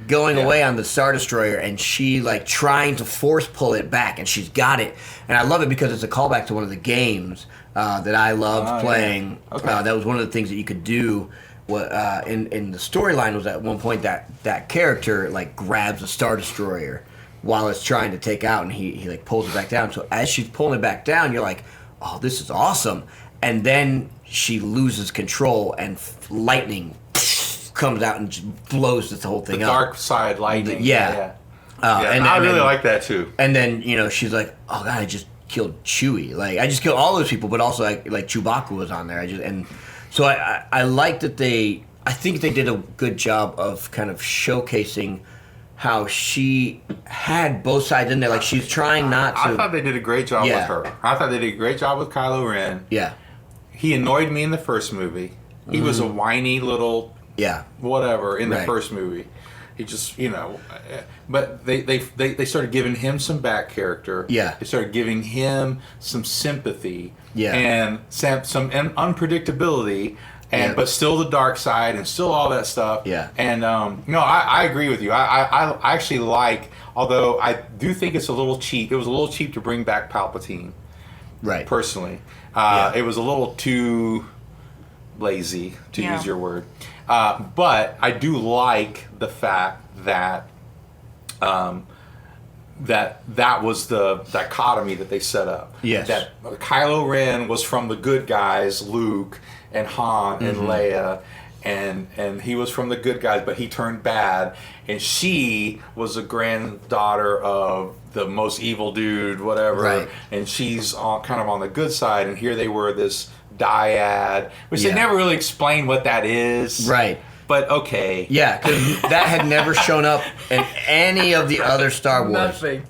Speaker 1: going away on the Star Destroyer, and she trying to force pull it back, and she's got it. And I love it because it's a callback to one of the games that I loved playing.
Speaker 2: Yeah. Okay.
Speaker 1: That was one of the things that you could do. In the storyline was at one point that character grabs a Star Destroyer while it's trying to take out, and he pulls it back down. So as she's pulling it back down, you're like, oh, this is awesome. And then she loses control, and lightning comes out and just blows this whole thing
Speaker 2: the
Speaker 1: up.
Speaker 2: Dark side lightning.
Speaker 1: And
Speaker 2: I really like that too.
Speaker 1: And then she's like, oh god, I just killed Chewie. I just killed all those people, but also Chewbacca was on there. So I like that I think they did a good job of kind of showcasing how she had both sides in there. She's trying not to.
Speaker 2: I thought they did a great job with her. I thought they did a great job with Kylo Ren.
Speaker 1: Yeah.
Speaker 2: He annoyed me in the first movie. He was a whiny little whatever in the first movie. He just, but they started giving him some back character.
Speaker 1: Yeah.
Speaker 2: They started giving him some sympathy.
Speaker 1: Yeah.
Speaker 2: And some unpredictability. But still the dark side and still all that stuff.
Speaker 1: Yeah.
Speaker 2: And I agree with you. I actually like, although I do think it's a little cheap. It was a little cheap to bring back Palpatine.
Speaker 1: Right.
Speaker 2: Personally, it was a little too lazy, to use your word. But I do like the fact that that was the dichotomy that they set up.
Speaker 1: Yes.
Speaker 2: That Kylo Ren was from the good guys, Luke and Han and Leia, and he was from the good guys, but he turned bad, and she was a granddaughter of the most evil dude, whatever,
Speaker 1: right.
Speaker 2: And she's kind of on the good side, and here they were, this dyad, which they never really explained what that is.
Speaker 1: Right.
Speaker 2: But okay.
Speaker 1: Yeah, because that had never shown up in any of the other Star Wars.
Speaker 2: Nothing.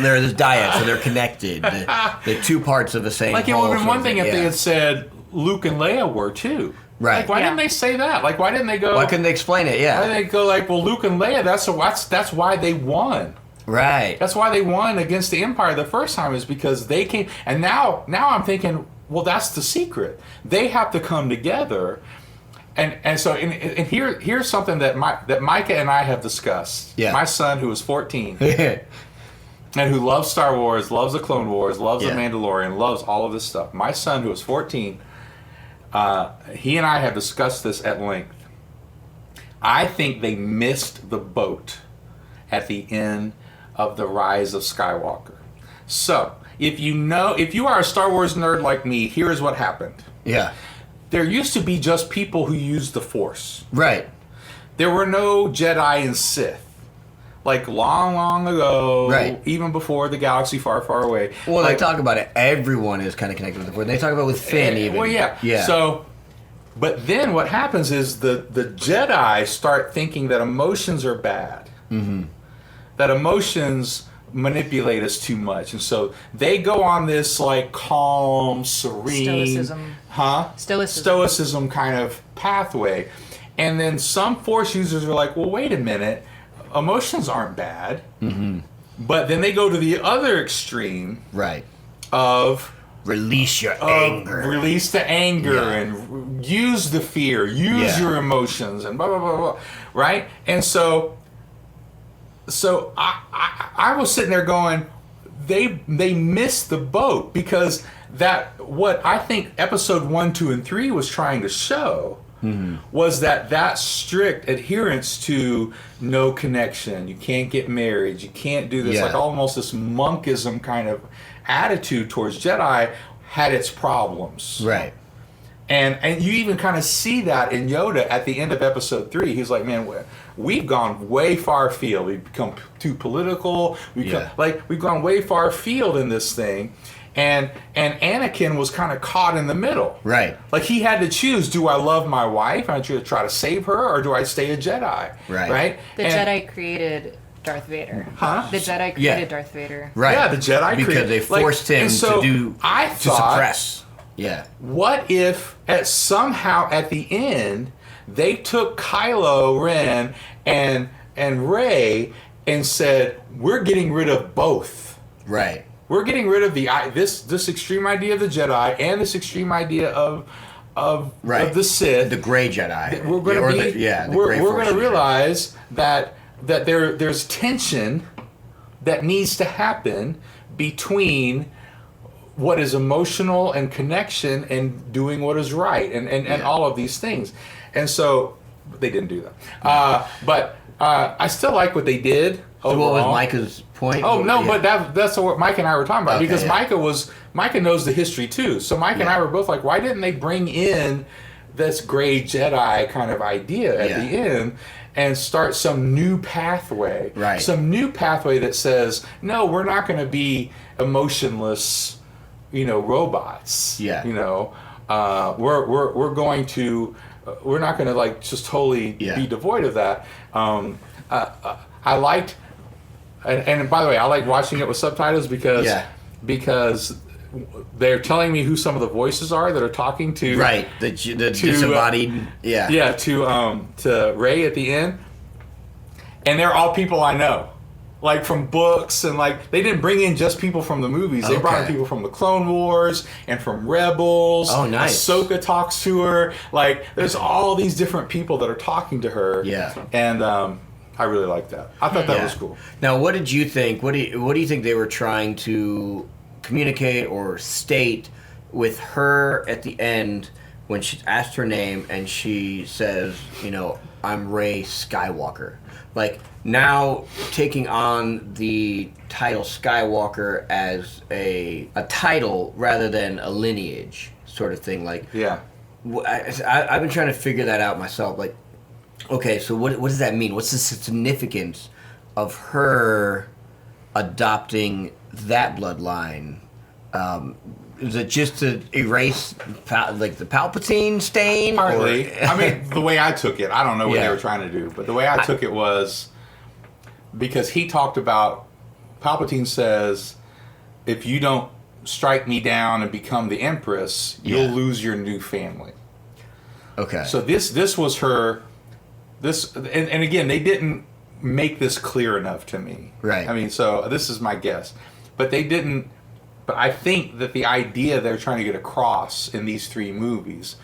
Speaker 1: They're this dyad, so they're connected. The two parts of the same.
Speaker 2: It would have been one thing if they had said Luke and Leia were too.
Speaker 1: Right.
Speaker 2: Why didn't they say that? Why didn't they go?
Speaker 1: Why couldn't they explain it? Yeah.
Speaker 2: Why didn't they go well, Luke and Leia? That's why they won.
Speaker 1: Right.
Speaker 2: That's why they won against the Empire the first time, is because they came. And now I'm thinking, well, that's the secret. They have to come together. And so here's something that Micah and I have discussed.
Speaker 1: Yeah.
Speaker 2: My son, who is 14, and who loves Star Wars, loves the Clone Wars, loves the Mandalorian, loves all of this stuff. My son, who is 14, he and I have discussed this at length. I think they missed the boat at the end of the Rise of Skywalker. So if you are a Star Wars nerd like me, here's what happened.
Speaker 1: Yeah.
Speaker 2: There used to be just people who used the Force.
Speaker 1: Right.
Speaker 2: There were no Jedi and Sith. Long, long ago,
Speaker 1: right.
Speaker 2: Even before the galaxy far, far away.
Speaker 1: Well, they talk about it. Everyone is kind of connected with the Force. They talk about it with Finn, even.
Speaker 2: Well, yeah. So, but then what happens is the Jedi start thinking that emotions are bad. Mm-hmm. That emotions manipulate us too much, and so they go on this calm, serene, stoicism kind of pathway, and then some Force users are like, well, wait a minute, emotions aren't bad, but then they go to the other extreme,
Speaker 1: right,
Speaker 2: of
Speaker 1: release your anger,
Speaker 2: release the anger, and use the fear, use your emotions, and blah blah blah blah, right, and so I was sitting there going, they missed the boat, because what I think episode 1, 2, and 3 was trying to show was that strict adherence to no connection, you can't get married, you can't do this, almost this monkism kind of attitude towards Jedi had its problems.
Speaker 1: Right.
Speaker 2: And you even kind of see that in Yoda at the end of episode 3. He's like, man, we've gone way far afield. We've become too political. We've gone way far afield in this thing. And Anakin was kind of caught in the middle.
Speaker 1: Right.
Speaker 2: He had to choose, do I love my wife and I try to save her, or do I stay a Jedi?
Speaker 1: Right.
Speaker 3: The Jedi created Darth Vader. Huh? The Jedi created Darth Vader.
Speaker 1: Right.
Speaker 2: Yeah, the Jedi created.
Speaker 1: Because they forced him to suppress. Yeah.
Speaker 2: What if somehow at the end they took Kylo Ren and Rey and said, we're getting rid of both.
Speaker 1: Right.
Speaker 2: We're getting rid of this extreme idea of the Jedi and this extreme idea of the Sith,
Speaker 1: the Gray Jedi.
Speaker 2: We're going to we're going to realize that there's tension that needs to happen between what is emotional and connection and doing what is right and all of these things. And so they didn't do that. But I still like what they did.
Speaker 1: So what was Micah's point?
Speaker 2: Oh no, but that's what Mike and I were talking about, because
Speaker 1: yeah.
Speaker 2: Micah knows the history too. So Mike and I were both like, why didn't they bring in this Gray Jedi kind of idea at the end and start some new pathway?
Speaker 1: Right.
Speaker 2: Some new pathway that says, no, we're not going to be emotionless, robots.
Speaker 1: Yeah.
Speaker 2: We're going to. We're not going to like just totally be devoid of that. I liked. And by the way, I like watching it with subtitles because they're telling me who some of the voices are that are talking to
Speaker 1: the disembodied
Speaker 2: to Rey at the end, and they're all people I know, like from books, and like they didn't bring in just people from the movies. They brought in people from the Clone Wars and from Rebels.
Speaker 1: Oh, nice.
Speaker 2: Ahsoka talks to her. Like there's all these different people that are talking to her.
Speaker 1: Yeah,
Speaker 2: and I really like that. I thought that was cool.
Speaker 1: Now, what did you think? What do you think they were trying to communicate or state with her at the end when she asked her name and she says, I'm Rey Skywalker? Like, now taking on the title Skywalker as a title rather than a lineage sort of thing. Like, I've been trying to figure that out myself. Like, okay, so what does that mean? What's the significance of her adopting that bloodline? Is it just to erase the Palpatine stain?
Speaker 2: Partly. I mean, the way I took it, I don't know what they were trying to do, but the way I took it was because he talked about, Palpatine says, if you don't strike me down and become the Empress, you'll lose your new family. Okay. So this was her. And again, they didn't make this clear enough to me.
Speaker 1: Right.
Speaker 2: I mean, so this is my guess. But they didn't. But I think that the idea they're trying to get across in these three movies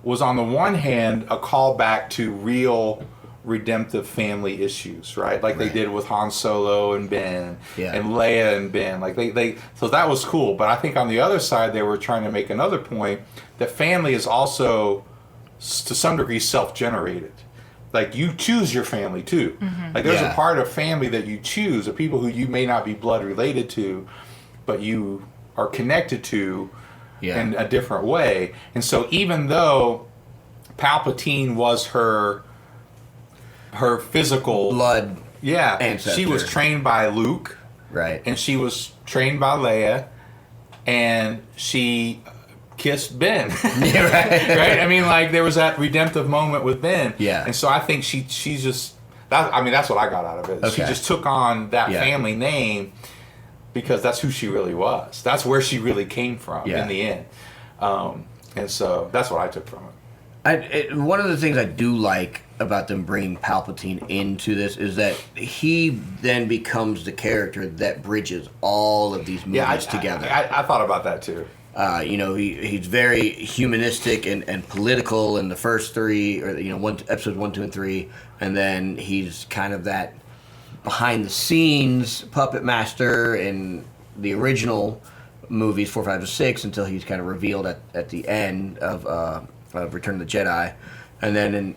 Speaker 2: was, on the one hand, a callback to real redemptive family issues, right? Like they did with Han Solo and Ben and Leia and Ben. Like they so that was cool. But I think on the other side, they were trying to make another point that family is also, to some degree, self-generated. Like, you choose your family, too. Mm-hmm. Like, there's a part of family that you choose, of people who you may not be blood related to, but you are connected to in a different way. And so even though Palpatine was her physical...
Speaker 1: blood ancestor.
Speaker 2: She was trained by Luke.
Speaker 1: Right.
Speaker 2: And she was trained by Leia. And she... kissed Ben. Right? I mean, like, there was that redemptive moment with Ben.
Speaker 1: Yeah.
Speaker 2: And so I think she's just, that's what I got out of it. Okay. She just took on that family name because that's who she really was. That's where she really came from in the end. And so that's what I took from it.
Speaker 1: One of the things I do like about them bringing Palpatine into this is that he then becomes the character that bridges all of these movies together.
Speaker 2: I thought about that too.
Speaker 1: He's very humanistic and political in the first three, or episodes 1, 2, and 3, and then he's kind of that behind the scenes puppet master in the original movies 4, 5, and 6 until he's kind of revealed at the end of Return of the Jedi, and then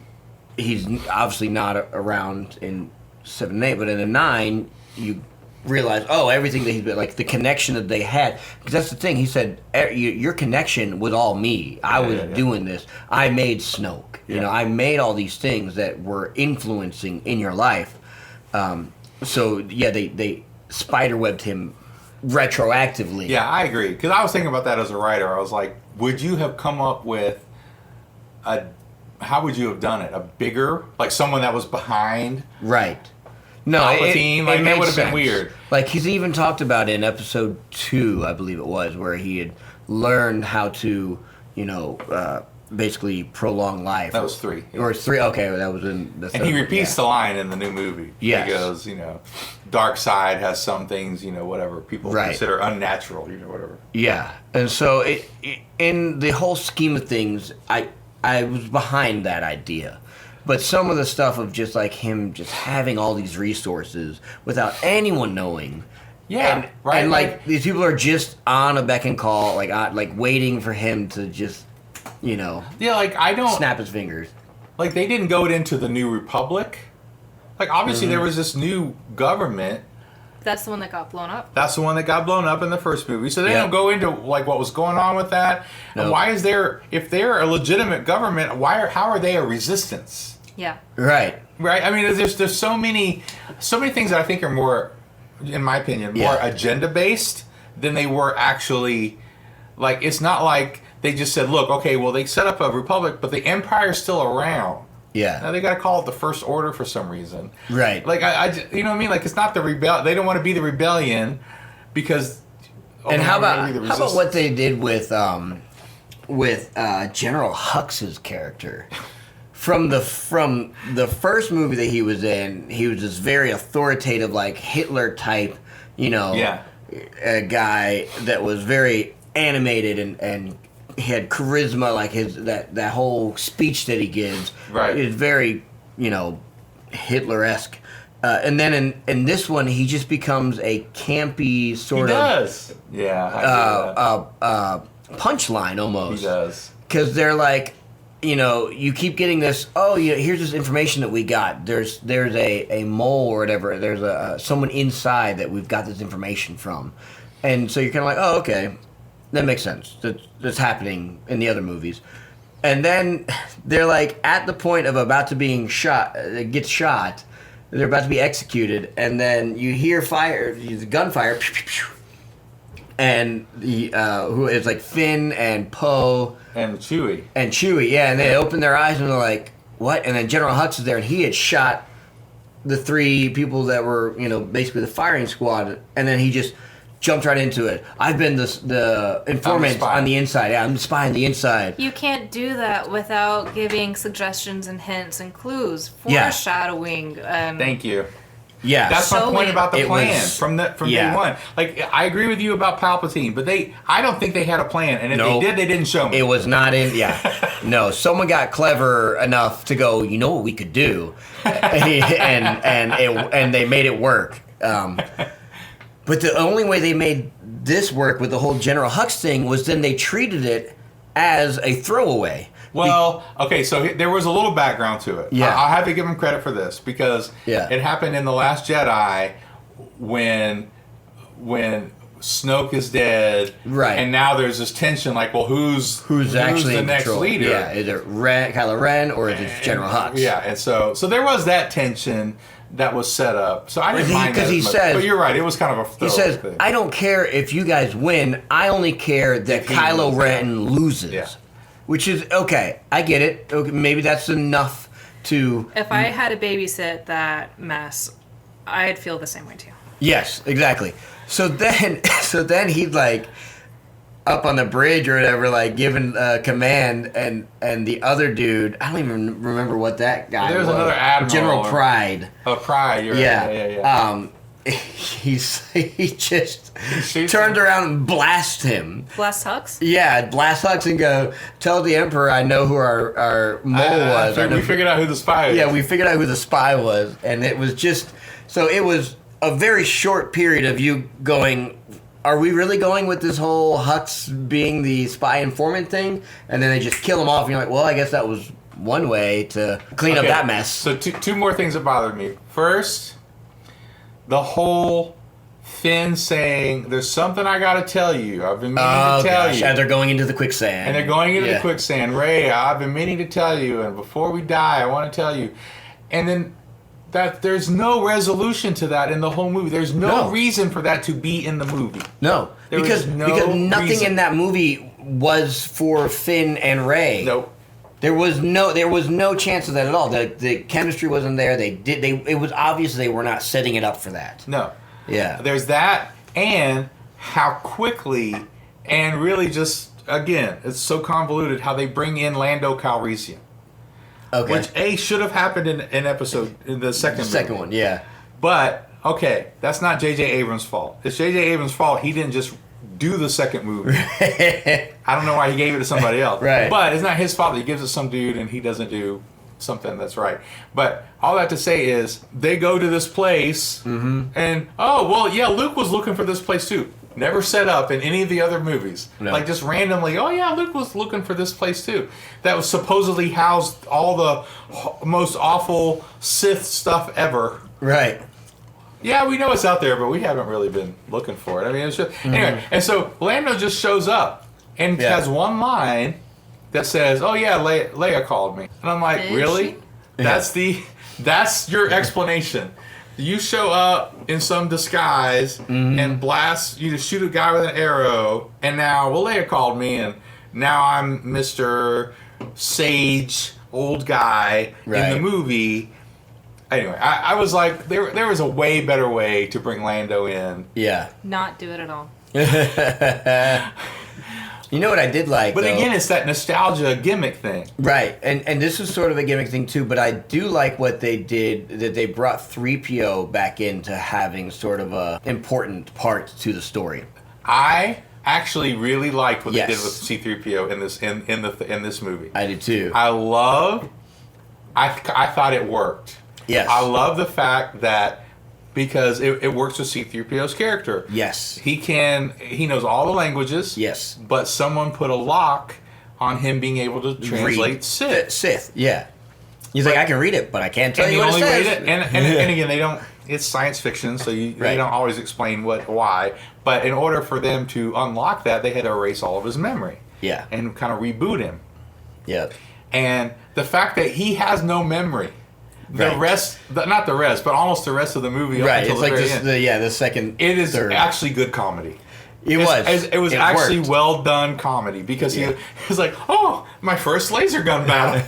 Speaker 1: he's obviously not around in 7 and 8, but in 9 you realize, everything that he's been, like, the connection that they had. Because that's the thing, he said, your connection was all me. I was doing this. I made Snoke. I made all these things that were influencing in your life. They spiderwebbed him retroactively.
Speaker 2: Yeah, I agree. Because I was thinking about that as a writer. I was like, would you have come up with how would you have done it? A bigger, like someone that was behind?
Speaker 1: Right. No,
Speaker 2: Palpatine, it would have been weird.
Speaker 1: Like, he's even talked about in episode 2, I believe it was, where he had learned how to, basically prolong life.
Speaker 2: That was 3.
Speaker 1: Or 3. Okay, that was in the third.
Speaker 2: And he repeats the line in the new movie.
Speaker 1: Yes.
Speaker 2: He goes, dark side has some things, whatever people consider unnatural, whatever.
Speaker 1: Yeah. And so in the whole scheme of things, I was behind that idea. But some of the stuff of just like him just having all these resources without anyone knowing.
Speaker 2: Yeah, right.
Speaker 1: And like these people are just on a beck and call, like waiting for him to just,
Speaker 2: Yeah, like I don't
Speaker 1: snap his fingers.
Speaker 2: Like they didn't go into the New Republic. Like obviously there was this new government.
Speaker 3: That's the one that got blown up.
Speaker 2: That's the one that got blown up in the first movie. So they don't go into like what was going on with that.
Speaker 1: Nope.
Speaker 2: And why is there, if they're a legitimate government, how are they a resistance?
Speaker 3: Yeah.
Speaker 1: Right.
Speaker 2: Right. I mean, there's so many things that I think are more, in my opinion, more agenda based than they were actually. Like it's not like they just said, look, okay, well they set up a republic, but the empire's still around.
Speaker 1: Yeah.
Speaker 2: Now they got to call it the First Order for some reason.
Speaker 1: Right.
Speaker 2: Like you know what I mean? Like it's not the They don't want to be the rebellion because.
Speaker 1: And how about what they did with General Hux's character? From the first movie that he was in, he was this very authoritative, like Hitler type, a guy that was very animated and he had charisma, like that whole speech that he gives.
Speaker 2: Right.
Speaker 1: Is very, Hitler-esque. And then in this one, he just becomes a campy sort
Speaker 2: he
Speaker 1: of.
Speaker 2: Does. Yeah.
Speaker 1: Punchline almost.
Speaker 2: He does.
Speaker 1: Because they're like. You keep getting this. Oh, here's this information that we got. There's a mole or whatever. There's someone inside that we've got this information from, and so you're kind of like, oh, okay, that makes sense. That's happening in the other movies, and then they're like at the point of about to being shot. Gets shot. They're about to be executed, and then you hear fire, gunfire, and who is like Finn and Poe.
Speaker 2: And Chewie,
Speaker 1: yeah, and they open their eyes and they're like, "What?" And then General Hux is there, and he had shot the 3 people that were, basically the firing squad, and then he just jumped right into it. I've been the informant on the inside. Yeah, I'm the spy on the inside.
Speaker 3: You can't do that without giving suggestions and hints and clues, foreshadowing.
Speaker 2: Thank you.
Speaker 1: Yeah,
Speaker 2: that's my point about the plan from day one. Like I agree with you about Palpatine, but I don't think they had a plan, and if they did, they didn't show me.
Speaker 1: It was not in. Yeah, no. Someone got clever enough to go. You know what we could do, and they made it work. But the only way they made this work with the whole General Hux thing was then they treated it as a throwaway.
Speaker 2: Well, okay, so there was a little background to it.
Speaker 1: Yeah.
Speaker 2: I'll have to give him credit for this because it happened in The Last Jedi when Snoke is dead.
Speaker 1: Right.
Speaker 2: And now there's this tension like, well, who's
Speaker 1: actually
Speaker 2: the
Speaker 1: in
Speaker 2: next
Speaker 1: control?
Speaker 2: leader?
Speaker 1: Yeah, is it Kylo Ren or is it General Hux?
Speaker 2: Yeah, and so there was that tension that was set up. So I didn't mind that as much.
Speaker 1: Says,
Speaker 2: but you're right, it was kind of a
Speaker 1: He says,
Speaker 2: thing.
Speaker 1: I don't care if you guys win, I only care that Kylo Ren loses.
Speaker 2: Yeah.
Speaker 1: Which is, okay, I get it. Okay, maybe that's enough to...
Speaker 3: If I had to babysit that mess, I'd feel the same way too.
Speaker 1: Yes, exactly. So then he'd like up on the bridge or whatever, like giving command, and the other dude, I don't even remember what that guy was.
Speaker 2: There's another admiral.
Speaker 1: General Pride.
Speaker 2: Oh, Pride, you're
Speaker 1: right.
Speaker 2: Yeah.
Speaker 1: He just turned around and blasted him.
Speaker 3: Blast Hux?
Speaker 1: Yeah, blast Hux and go, tell the Emperor I know who our mole was.
Speaker 2: We figured out who the spy is.
Speaker 1: Yeah, we figured out who the spy was. And it was just, so it was a very short period of you going, are we really going with this whole Hux being the spy informant thing? And then they just kill him off and you're like, well, I guess that was one way to clean up that mess.
Speaker 2: So two more things that bothered me. First, the whole Finn saying, there's something I gotta tell you. I've been meaning to tell you.
Speaker 1: And they're going into the quicksand.
Speaker 2: And they're going into the quicksand. Rey, I've been meaning to tell you, and before we die, I want to tell you. And then that there's no resolution to that in the whole movie. There's no reason for that to be in the movie.
Speaker 1: No. Because nothing in that movie was for Finn and Rey.
Speaker 2: Nope.
Speaker 1: There was no chance of that at all. The chemistry wasn't there. It was obvious they were not setting it up for that.
Speaker 2: No.
Speaker 1: Yeah.
Speaker 2: There's that, and how quickly and really just again, it's so convoluted how they bring in Lando Calrissian.
Speaker 1: Okay.
Speaker 2: Which should have happened in the second movie.
Speaker 1: one, yeah.
Speaker 2: But okay, that's not J.J. Abrams' fault. It's J.J. Abrams' fault. He didn't just do the second movie. I don't know why he gave it to somebody else.
Speaker 1: Right.
Speaker 2: But it's not his fault that he gives it to some dude and he doesn't do something that's right. But all that to say is they go to this place and Luke was looking for this place too. Never set up in any of the other movies. No. Like just randomly, Luke was looking for this place too. That was supposedly housed all the most awful Sith stuff ever.
Speaker 1: Right.
Speaker 2: Yeah, we know it's out there, but we haven't really been looking for it. I mean, it's just anyway. And so Lando just shows up and has one line that says, "Oh yeah, Leia called me," and I'm like, "Really? That's your explanation? You show up in some disguise and blast, you just shoot a guy with an arrow, and now Leia called me, and now I'm Mr. Sage, old guy in the movie." Anyway, I was like, there was a way better way to bring Lando in.
Speaker 1: Yeah.
Speaker 3: Not do it at all.
Speaker 1: You know what I did like,
Speaker 2: But again, it's that nostalgia gimmick thing.
Speaker 1: Right, and this is sort of a gimmick thing too, but I do like what they did, that they brought 3PO back into having sort of a important part to the story.
Speaker 2: I actually really liked what they did with C-3PO in this movie.
Speaker 1: I did too.
Speaker 2: I thought it worked.
Speaker 1: Yes.
Speaker 2: I love the fact that because it works with C-3PO's character.
Speaker 1: Yes.
Speaker 2: He knows all the languages.
Speaker 1: Yes.
Speaker 2: But someone put a lock on him being able to translate Sith.
Speaker 1: Yeah. He's like, I can read it, but I can't tell you what it says.
Speaker 2: And again, they don't. It's science fiction, so they don't always explain why. But in order for them to unlock that, they had to erase all of his memory.
Speaker 1: Yeah.
Speaker 2: And kind of reboot him.
Speaker 1: Yeah.
Speaker 2: And the fact that he has no memory. The rest, not the rest, but almost the rest of the movie.
Speaker 1: Right, it's like the second.
Speaker 2: It is
Speaker 1: third.
Speaker 2: actually good comedy.
Speaker 1: It
Speaker 2: was actually well done comedy because he was like, "Oh, my first laser gun battle.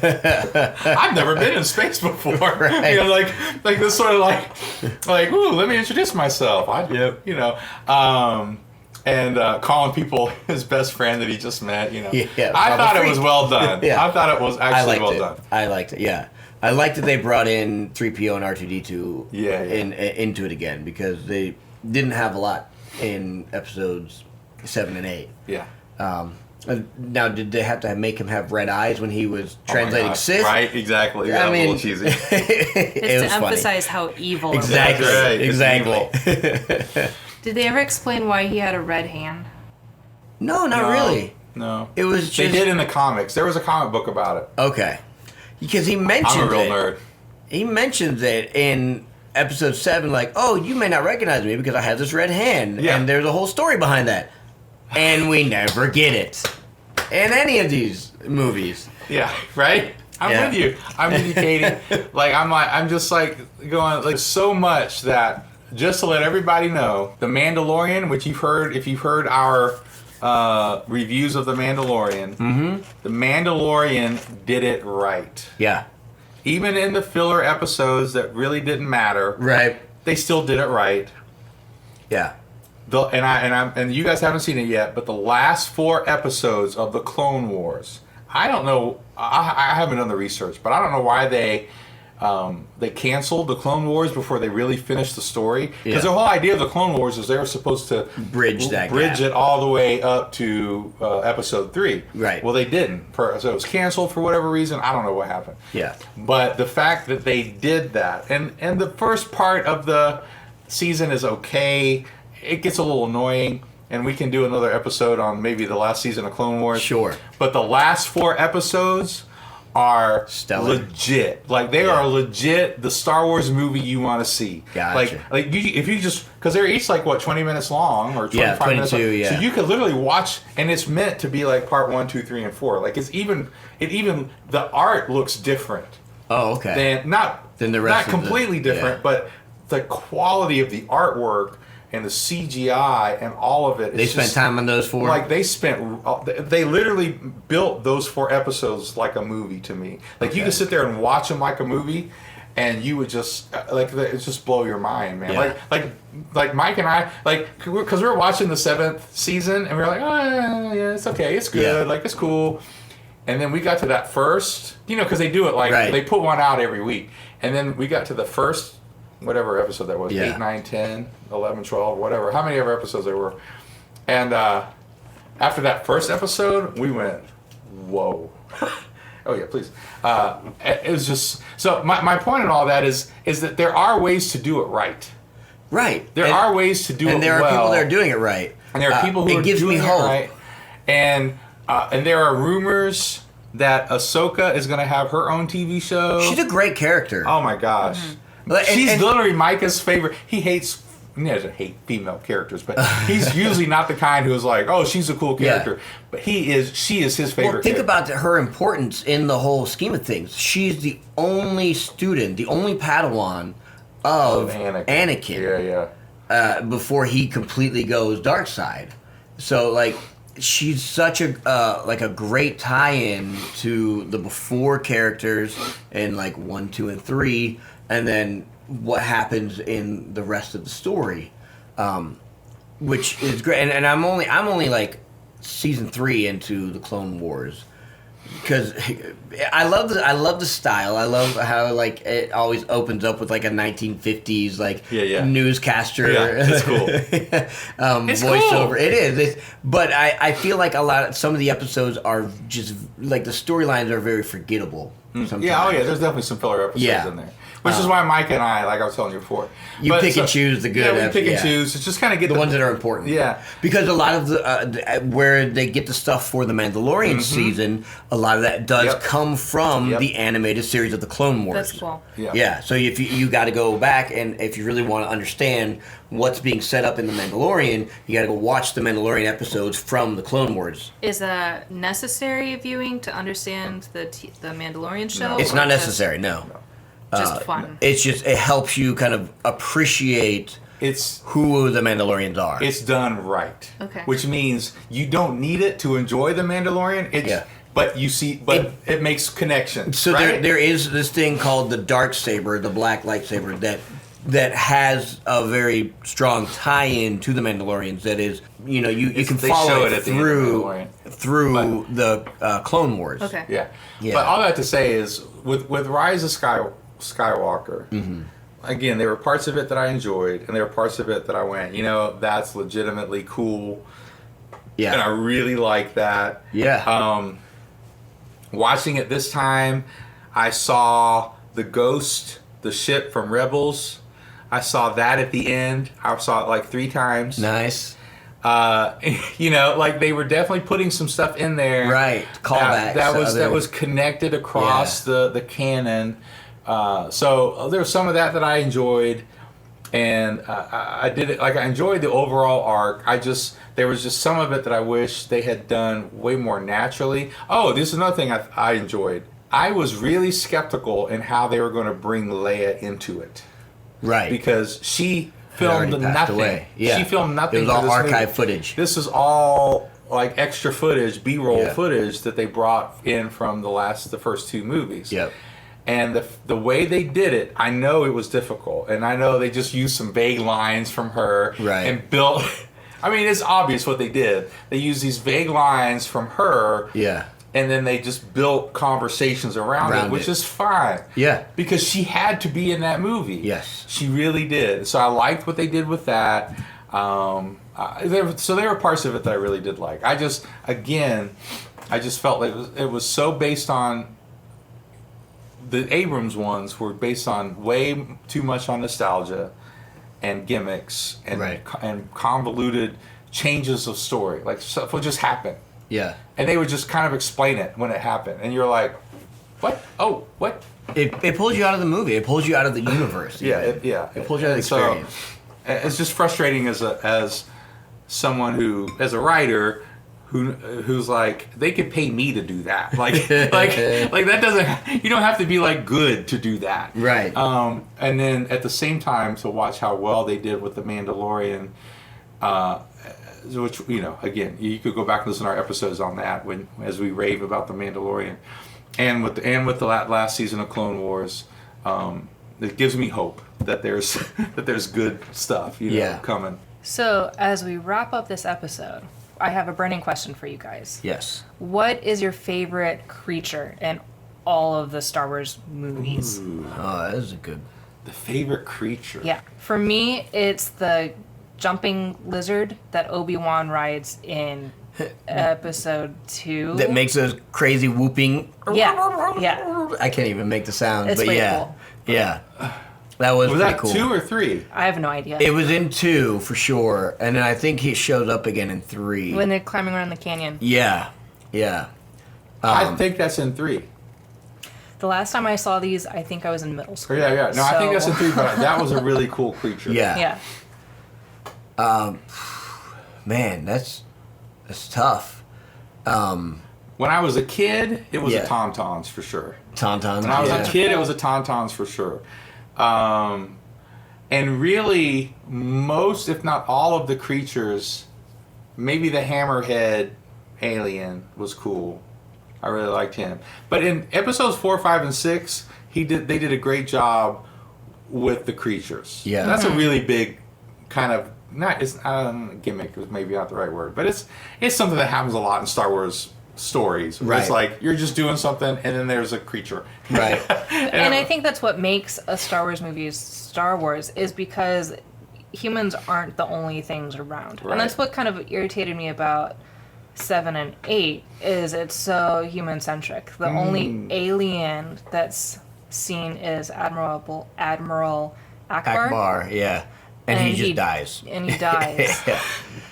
Speaker 2: I've never been in space before."
Speaker 1: Right.
Speaker 2: You know, like this sort of like, "Ooh, let me introduce myself." And calling people his best friend that he just met. You know, I thought it was well done. I thought it was actually well done.
Speaker 1: I liked it. Yeah. I like that they brought in 3PO and R2-D2 into it again because they didn't have a lot in episodes 7 and 8.
Speaker 2: Yeah.
Speaker 1: Now, did they have to make him have red eyes when he was translating Sith?
Speaker 2: Right, exactly.
Speaker 1: I mean,
Speaker 2: a little cheesy.
Speaker 3: It's to emphasize how evil it was.
Speaker 1: Exactly.
Speaker 3: Did they ever explain why he had a red hand?
Speaker 1: No, not really.
Speaker 2: No.
Speaker 1: It was just...
Speaker 2: They did in the comics. There was a comic book about it.
Speaker 1: Okay. Because he mentioned
Speaker 2: I'm a real nerd.
Speaker 1: He mentions it in episode 7, like, "Oh, you may not recognize me because I have this red hand."
Speaker 2: Yeah.
Speaker 1: And there's a whole story behind that. And we never get it in any of these movies.
Speaker 2: Yeah, right? I'm with you, Katie. I'm just going so much that just to let everybody know, The Mandalorian, which if you've heard our reviews of The Mandalorian, The Mandalorian did it right.
Speaker 1: Yeah.
Speaker 2: Even in the filler episodes that really didn't matter,
Speaker 1: right?
Speaker 2: They still did it right.
Speaker 1: Yeah.
Speaker 2: And you guys haven't seen it yet, but the last 4 episodes of the Clone Wars, I don't know. I haven't done the research, but I don't know why they canceled the Clone Wars before they really finished the story. Because the whole idea of the Clone Wars is they were supposed to
Speaker 1: bridge
Speaker 2: it all the way up to episode 3.
Speaker 1: Right.
Speaker 2: Well, they didn't. So it was canceled for whatever reason. I don't know what happened.
Speaker 1: Yeah.
Speaker 2: But the fact that they did that, and the first part of the season is okay. It gets a little annoying. And we can do another episode on maybe the last season of Clone Wars.
Speaker 1: Sure.
Speaker 2: But the last 4 episodes are
Speaker 1: stellar.
Speaker 2: Legit. Like they are legit the Star Wars movie you want to see.
Speaker 1: Gotcha.
Speaker 2: If you just because they're each 20 minutes long or 25 minutes long.
Speaker 1: Yeah.
Speaker 2: So you could literally watch, and it's meant to be part 1, 2, 3, and 4. Like it's even the art looks different.
Speaker 1: Oh, okay.
Speaker 2: Than the rest. Not completely different, but the quality of the artwork and the CGI and all of it.
Speaker 1: They spent time on those 4?
Speaker 2: They literally built those 4 episodes like a movie to me. You can sit there and watch them like a movie, and you would just it just blow your mind, man.
Speaker 1: Yeah.
Speaker 2: Like Mike and I, because we were watching the 7th season, and we were like, oh yeah, it's okay, it's good, it's cool. And then we got to that first, because they do it they put one out every week, and then we got to the first whatever episode that was, 8, 9, 10, 11, 12, whatever, how many ever episodes there were, and after that first episode, we went, whoa. Oh yeah, please. It was just so. My point in all that is that there are ways to do it right.
Speaker 1: Right.
Speaker 2: There are ways to do it well.
Speaker 1: And there are people that are doing it right.
Speaker 2: And there are people who are doing it right. And there are rumors that Ahsoka is going to have her own TV show.
Speaker 1: She's a great character.
Speaker 2: Oh my gosh. Mm-hmm. She's literally Micah's favorite. He doesn't hate female characters, but he's usually not the kind who's like, oh, she's a cool character. Yeah. But she is his favorite.
Speaker 1: Well, think about her importance in the whole scheme of things. She's the only student, the only Padawan of Anakin. Yeah. Before he completely goes dark side. So, she's such a great tie-in to the before characters in 1, 2, and 3, and then what happens in the rest of the story, which is great. And I'm only season 3 into the Clone Wars, because I love the style. I love how it always opens up with a 1950s newscaster.
Speaker 2: Yeah, it's cool.
Speaker 1: It's voiceover. Cool. It is. But I feel some of the episodes are just the storylines are very forgettable. Sometimes.
Speaker 2: Yeah. Oh yeah. There's definitely some filler episodes in there. Which is why Mike and I, like I was telling you before,
Speaker 1: pick and choose the good.
Speaker 2: Yeah, we pick and choose. It's just kind of get
Speaker 1: the ones that are important.
Speaker 2: Yeah,
Speaker 1: because a lot of the where they get the stuff for the Mandalorian season, a lot of that does come from the animated series of the Clone Wars.
Speaker 3: That's cool.
Speaker 1: Yeah. So if you got to go back, and if you really want to understand what's being set up in the Mandalorian, you got to go watch the Mandalorian episodes from the Clone Wars.
Speaker 3: Is that necessary viewing to understand the Mandalorian show?
Speaker 1: No. It's not necessary. No.
Speaker 3: Just fun.
Speaker 1: It helps you kind of appreciate who the Mandalorians are.
Speaker 2: It's done right.
Speaker 3: Okay.
Speaker 2: Which means you don't need it to enjoy the Mandalorian. But it makes connections.
Speaker 1: So
Speaker 2: right?
Speaker 1: there is this thing called the dark saber, the black lightsaber that has a very strong tie-in to the Mandalorians. That is, you can follow it through the Clone Wars.
Speaker 3: Okay.
Speaker 2: Yeah. But all I have to say is with Rise of Skywalker, again, there were parts of it that I enjoyed, and there were parts of it that I went, that's legitimately cool. Yeah. And I really like that.
Speaker 1: Yeah.
Speaker 2: Watching it this time, I saw the Ghost, the ship from Rebels. I saw that at the end. I saw it 3 times.
Speaker 1: Nice.
Speaker 2: They were definitely putting some stuff in there.
Speaker 1: Right. Callbacks.
Speaker 2: That was connected across the canon. So there was some of that I enjoyed, and I did it. I enjoyed the overall arc. There was just some of it that I wish they had done way more naturally. Oh, this is another thing I enjoyed. I was really skeptical in how they were going to bring Leia into it.
Speaker 1: Right.
Speaker 2: Because she filmed nothing.
Speaker 1: Away. Yeah.
Speaker 2: She filmed nothing.
Speaker 1: It was all archive footage.
Speaker 2: This is all extra footage, B-roll footage that they brought in from the first 2 movies.
Speaker 1: Yep.
Speaker 2: And the way they did it, I know it was difficult, and I know they just used some vague lines from her and built. I mean, it's obvious what they did. They used these vague lines from her.
Speaker 1: Yeah.
Speaker 2: And then they just built conversations around it, which is fine.
Speaker 1: Yeah.
Speaker 2: Because she had to be in that movie.
Speaker 1: Yes.
Speaker 2: She really did. So I liked what they did with that. There were parts of it that I really did like. I just felt like it was so based on. The Abrams ones were based on way too much on nostalgia and gimmicks and convoluted changes of story. Stuff would just happen.
Speaker 1: Yeah.
Speaker 2: And they would just kind of explain it when it happened. And you're like, what? Oh, what?
Speaker 1: It pulls you out of the movie. It pulls you out of the universe. It pulls you out of the experience.
Speaker 2: So, it's just frustrating as someone as a writer who's they could pay me to do that. That doesn't, you don't have to be good to do that.
Speaker 1: Right.
Speaker 2: And then at the same time to watch how well they did with the Mandalorian, which, again, you could go back and listen to our episodes on that as we rave about the Mandalorian, and with the last season of Clone Wars, it gives me hope that there's that there's good stuff, coming.
Speaker 3: So, as we wrap up this episode, I have a burning question for you guys.
Speaker 1: Yes.
Speaker 3: What is your favorite creature in all of the Star Wars movies?
Speaker 2: Ooh.
Speaker 1: Oh, that is a good.
Speaker 2: The favorite creature.
Speaker 3: Yeah. For me, it's the jumping lizard that Obi-Wan rides in episode 2.
Speaker 1: That makes those crazy whooping.
Speaker 3: Yeah.
Speaker 1: I can't even make the sound,
Speaker 3: It's
Speaker 1: but
Speaker 3: pretty
Speaker 1: yeah.
Speaker 3: cool.
Speaker 1: Yeah. That was
Speaker 2: Was
Speaker 1: pretty
Speaker 2: that
Speaker 1: cool.
Speaker 2: 2 or 3?
Speaker 3: I have no idea.
Speaker 1: It was in 2 for sure, and then I think he shows up again in 3.
Speaker 3: When they're climbing around the canyon.
Speaker 1: Yeah.
Speaker 2: I think that's in 3.
Speaker 3: The last time I saw these, I think I was in middle school.
Speaker 2: Yeah. No, I think that's
Speaker 3: So-
Speaker 2: in 3, but that was a really cool creature.
Speaker 1: Yeah.
Speaker 3: Yeah.
Speaker 1: Man, that's tough.
Speaker 2: When I was a kid, it was
Speaker 1: Yeah.
Speaker 2: a Tauntauns for sure.
Speaker 1: Tauntauns.
Speaker 2: When I was
Speaker 1: yeah.
Speaker 2: a kid, it was a Tauntauns for sure. And really, most, if not all of the creatures, maybe the hammerhead alien was cool. I really liked him. But in episodes 4, 5, and 6, they did a great job with the creatures.
Speaker 1: Yeah.
Speaker 2: That's a really big kind of, gimmick is maybe not the right word, but it's something that happens a lot in Star Wars stories. Where It's
Speaker 1: Right.
Speaker 2: like, you're just doing something, and then there's a creature.
Speaker 1: Right.
Speaker 3: And I think that's what makes a Star Wars movie Star Wars, is because humans aren't the only things around.
Speaker 2: Right.
Speaker 3: And that's what kind of irritated me about 7 and 8, is it's so human-centric. The only alien that's seen is Admiral Akbar.
Speaker 1: Akbar, yeah. And he just dies.
Speaker 3: And he dies.
Speaker 1: Yeah.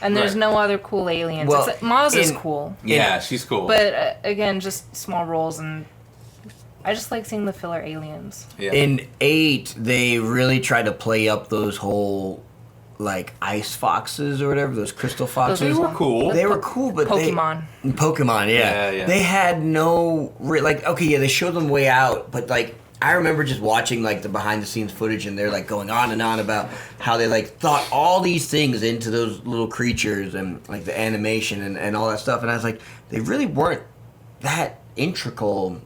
Speaker 3: And there's
Speaker 2: Right.
Speaker 3: no other cool aliens.
Speaker 1: Well,
Speaker 3: Maz is
Speaker 1: in-
Speaker 3: cool.
Speaker 2: Yeah, she's cool.
Speaker 3: But again, just small roles, and I just like seeing the filler aliens.
Speaker 2: yeah.
Speaker 1: In 8, they really tried to play up those whole, like, ice foxes or whatever, those crystal foxes.
Speaker 2: They were cool.
Speaker 1: They were cool, but
Speaker 3: Pokemon.
Speaker 1: Pokemon, yeah.
Speaker 2: Yeah.
Speaker 1: They had no, they showed them way out, but, like, I remember just watching, like, the behind-the-scenes footage, and they're, like, going on and on about how they, like, thought all these things into those little creatures and, like, the animation and all that stuff. And I was like, they really weren't that integral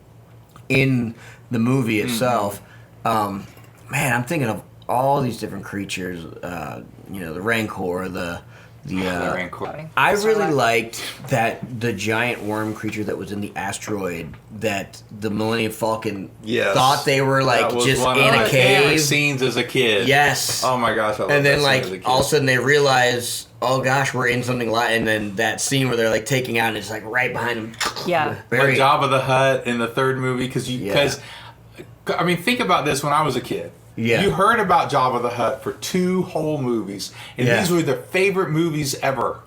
Speaker 1: in the movie itself. Man, I'm thinking of all these different creatures, the Rancor, the
Speaker 2: Rancor.
Speaker 1: I really liked that the giant worm creature that was in the asteroid that the Millennium Falcon
Speaker 2: Yes.
Speaker 1: thought they were like
Speaker 2: That was
Speaker 1: just
Speaker 2: one
Speaker 1: in
Speaker 2: of
Speaker 1: a
Speaker 2: my favorite
Speaker 1: cave.
Speaker 2: scenes as a kid.
Speaker 1: Yes.
Speaker 2: Oh my gosh, I love
Speaker 1: And then
Speaker 2: that scene as a
Speaker 1: like
Speaker 2: kid.
Speaker 1: all of a sudden they realize, oh gosh, we're in something like, and then that scene where they're like taking out and it's like right behind them.
Speaker 3: Yeah.
Speaker 2: like
Speaker 1: Very
Speaker 2: Jabba the Hutt in the 3rd movie, because I mean, think about this. When I was a kid,
Speaker 1: Yeah.
Speaker 2: you heard about Jabba the Hutt for 2 whole movies, and
Speaker 1: Yeah.
Speaker 2: these were their favorite movies ever.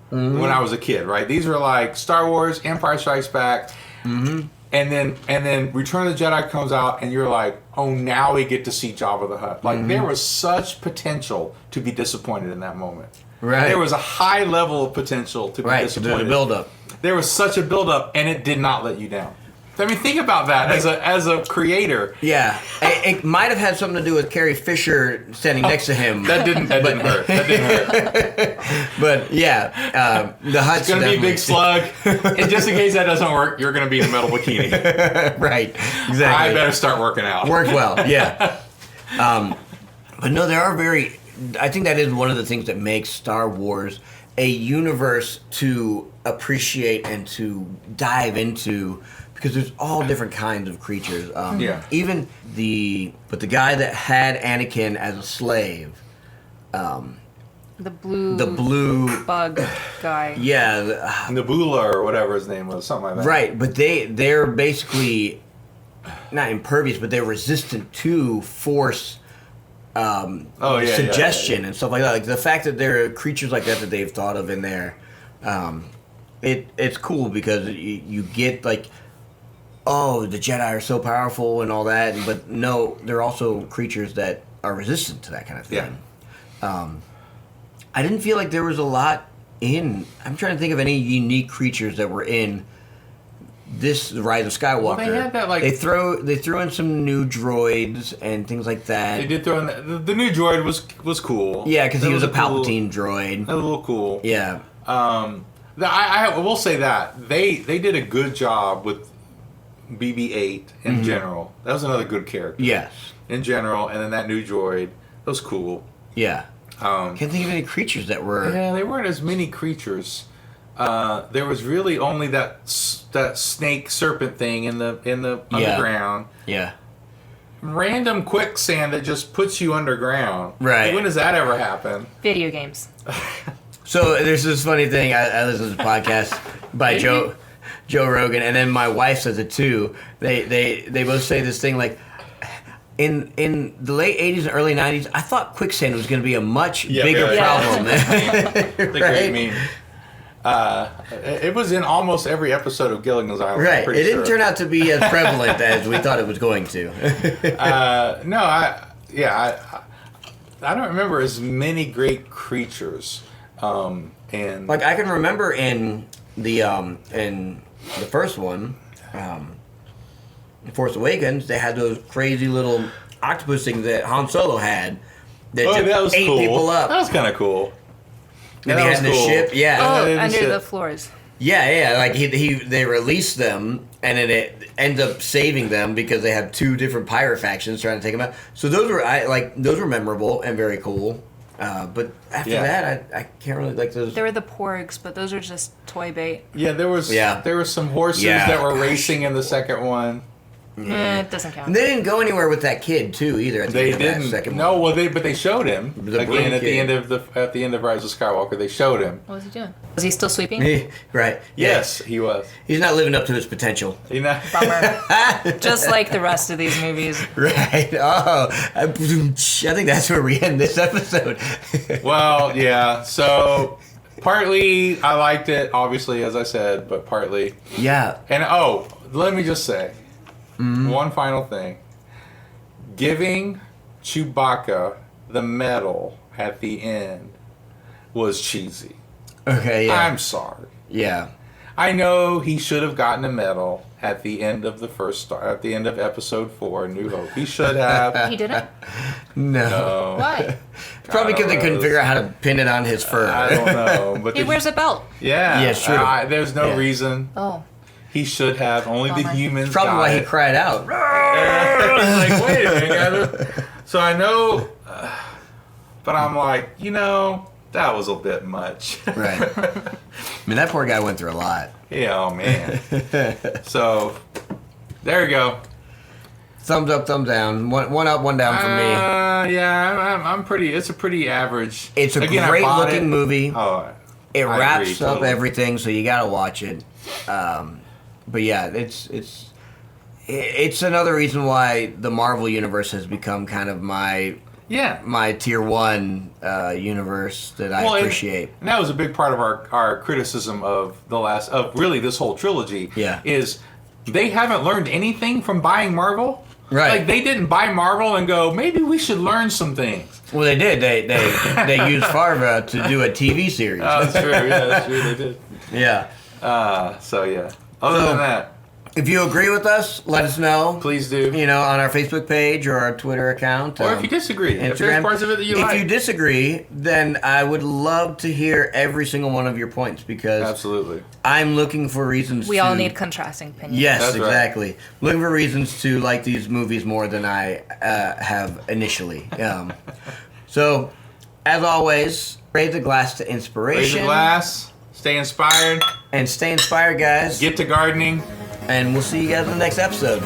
Speaker 2: When I was a kid, right? These were like Star Wars, Empire Strikes Back, and then Return of the Jedi comes out, and you're like, oh, now we get to see Jabba the Hutt. Like there was such potential to be disappointed in that moment.
Speaker 1: Right.
Speaker 2: There was a high level of potential to be
Speaker 1: right.
Speaker 2: disappointed.
Speaker 1: The build up.
Speaker 2: There was such a buildup, and it did not let you down. I mean, think about that as a creator.
Speaker 1: Yeah, it might have had something to do with Carrie Fisher standing next to him.
Speaker 2: That didn't hurt. That didn't hurt.
Speaker 1: But yeah, the Hutt's
Speaker 2: It's gonna be a big slug, and just in case that doesn't work, you're gonna be in a metal bikini.
Speaker 1: Right, exactly.
Speaker 2: I better start working out.
Speaker 1: Worked well, yeah. But no, there are I think that is one of the things that makes Star Wars a universe to appreciate and to dive into, because there's all different kinds of creatures.
Speaker 2: Yeah.
Speaker 1: Even the guy that had Anakin as a slave,
Speaker 3: The blue
Speaker 1: the blue,
Speaker 3: bug guy.
Speaker 1: yeah,
Speaker 2: Nabula or whatever his name was, something like that.
Speaker 1: right. But they're basically not impervious, but they're resistant to force. Suggestion and stuff like that. Like the fact that there are creatures like that they've thought of in there, it's cool because you get like, oh, the Jedi are so powerful and all that, but no, they're also creatures that are resistant to that kind of thing.
Speaker 2: Yeah.
Speaker 1: I didn't feel like there was a lot in. I'm trying to think of any unique creatures that were in this Rise of Skywalker.
Speaker 2: Well, they had that, like-
Speaker 1: they threw in some new droids and things like that.
Speaker 2: They did throw in the new droid was cool.
Speaker 1: Yeah, because he was a
Speaker 2: cool-
Speaker 1: Palpatine droid.
Speaker 2: That was a little cool.
Speaker 1: Yeah.
Speaker 2: I will say that they did a good job with BB-8 in general. That was another good character.
Speaker 1: Yes.
Speaker 2: In general, and then that new droid, that was cool.
Speaker 1: Yeah. Can't think of any creatures that were.
Speaker 2: Yeah, they weren't as many creatures. There was really only that snake serpent thing in the underground.
Speaker 1: Yeah.
Speaker 2: Random quicksand that just puts you underground.
Speaker 1: Right.
Speaker 2: When does that ever happen?
Speaker 3: Video games.
Speaker 1: So there's this funny thing. I listen to a podcast by Joe Rogan, and then my wife says it too. They both say this thing like, in the late 80s and early 90s, I thought quicksand was going to be a much bigger problem.
Speaker 2: The great meme. It was in almost every episode of Gilligan's Island.
Speaker 1: Right. It didn't turn out to be as prevalent as we thought it was going to.
Speaker 2: No, I don't remember as many great creatures. And
Speaker 1: like I can remember in the first one, Force Awakens, they had those crazy little octopus things that Han Solo had that just ate
Speaker 2: cool.
Speaker 1: people up.
Speaker 2: That was kind of cool.
Speaker 1: And they had the ship,
Speaker 3: Under the floors.
Speaker 1: Yeah. Like they released them, and then it ends up saving them because they have two different pirate factions trying to take them out. So those were memorable and very cool. But after that, I can't really like those.
Speaker 3: There were the porgs, but those are just toy bait.
Speaker 2: Yeah, there were some horses that were racing in the second one.
Speaker 3: It doesn't count.
Speaker 1: And they didn't go anywhere with that kid too either. At the end of that second one.
Speaker 2: Well, but they showed him again at the end of Rise of Skywalker. They showed him.
Speaker 3: What was he doing? Was he still sweeping?
Speaker 1: Right.
Speaker 2: Yes, he was.
Speaker 1: He's not living up to his potential.
Speaker 3: Bummer. Just like the rest of these movies.
Speaker 1: Right. Oh, I think that's where we end this episode.
Speaker 2: Well, yeah. So partly I liked it, obviously, as I said, but partly.
Speaker 1: Yeah.
Speaker 2: And let me just say. One final thing. Giving Chewbacca the medal at the end was cheesy.
Speaker 1: Okay, yeah.
Speaker 2: I'm sorry.
Speaker 1: Yeah.
Speaker 2: I know he should have gotten a medal at the end of at the end of Episode 4, New Hope. He should have.
Speaker 3: He didn't?
Speaker 1: No.
Speaker 3: Why?
Speaker 1: Probably because they couldn't figure out how to pin it on his fur.
Speaker 2: I don't know. But
Speaker 3: He wears a belt.
Speaker 2: Yeah.
Speaker 1: Yeah, sure.
Speaker 2: There's no reason.
Speaker 3: Oh.
Speaker 2: He should have. Only the humans.
Speaker 1: Probably
Speaker 2: got
Speaker 1: why he
Speaker 2: it.
Speaker 1: cried out.
Speaker 2: Like, wait a minute. So I know, but I'm like, that was a bit much.
Speaker 1: Right. I mean, that poor guy went through a lot.
Speaker 2: Yeah, oh man. So there you go.
Speaker 1: Thumbs up, thumbs down. One up, one down for me.
Speaker 2: Yeah, I'm pretty. It's a pretty average.
Speaker 1: It's a great looking movie.
Speaker 2: Oh,
Speaker 1: it
Speaker 2: I
Speaker 1: wraps
Speaker 2: agree,
Speaker 1: up
Speaker 2: totally.
Speaker 1: everything, so you gotta watch it. But yeah, it's another reason why the Marvel universe has become kind of my tier one universe that I appreciate.
Speaker 2: And that was a big part of our criticism of really this whole trilogy.
Speaker 1: Yeah.
Speaker 2: Is they haven't learned anything from buying Marvel.
Speaker 1: Right.
Speaker 2: Like they didn't buy Marvel and go, maybe we should learn some things.
Speaker 1: Well, they did. They used Farva to do a TV series.
Speaker 2: Oh, that's true. Yeah, that's true. They did.
Speaker 1: Yeah.
Speaker 2: So yeah. Other than that,
Speaker 1: if you agree with us, let us know.
Speaker 2: please do.
Speaker 1: On our Facebook page or our Twitter account.
Speaker 2: Or if you disagree, if
Speaker 1: Instagram.
Speaker 2: there's parts of it that you like.
Speaker 1: If you disagree, then I would love to hear every single one of your points because
Speaker 2: Absolutely.
Speaker 1: I'm looking for reasons
Speaker 3: We all need contrasting opinions.
Speaker 1: Yes,
Speaker 2: That's right.
Speaker 1: exactly. Looking for reasons to like these movies more than I have initially. So, as always, raise a glass to inspiration.
Speaker 2: Raise a glass. Stay inspired.
Speaker 1: And stay inspired, guys.
Speaker 2: Get to gardening.
Speaker 1: And we'll see you guys in the next episode.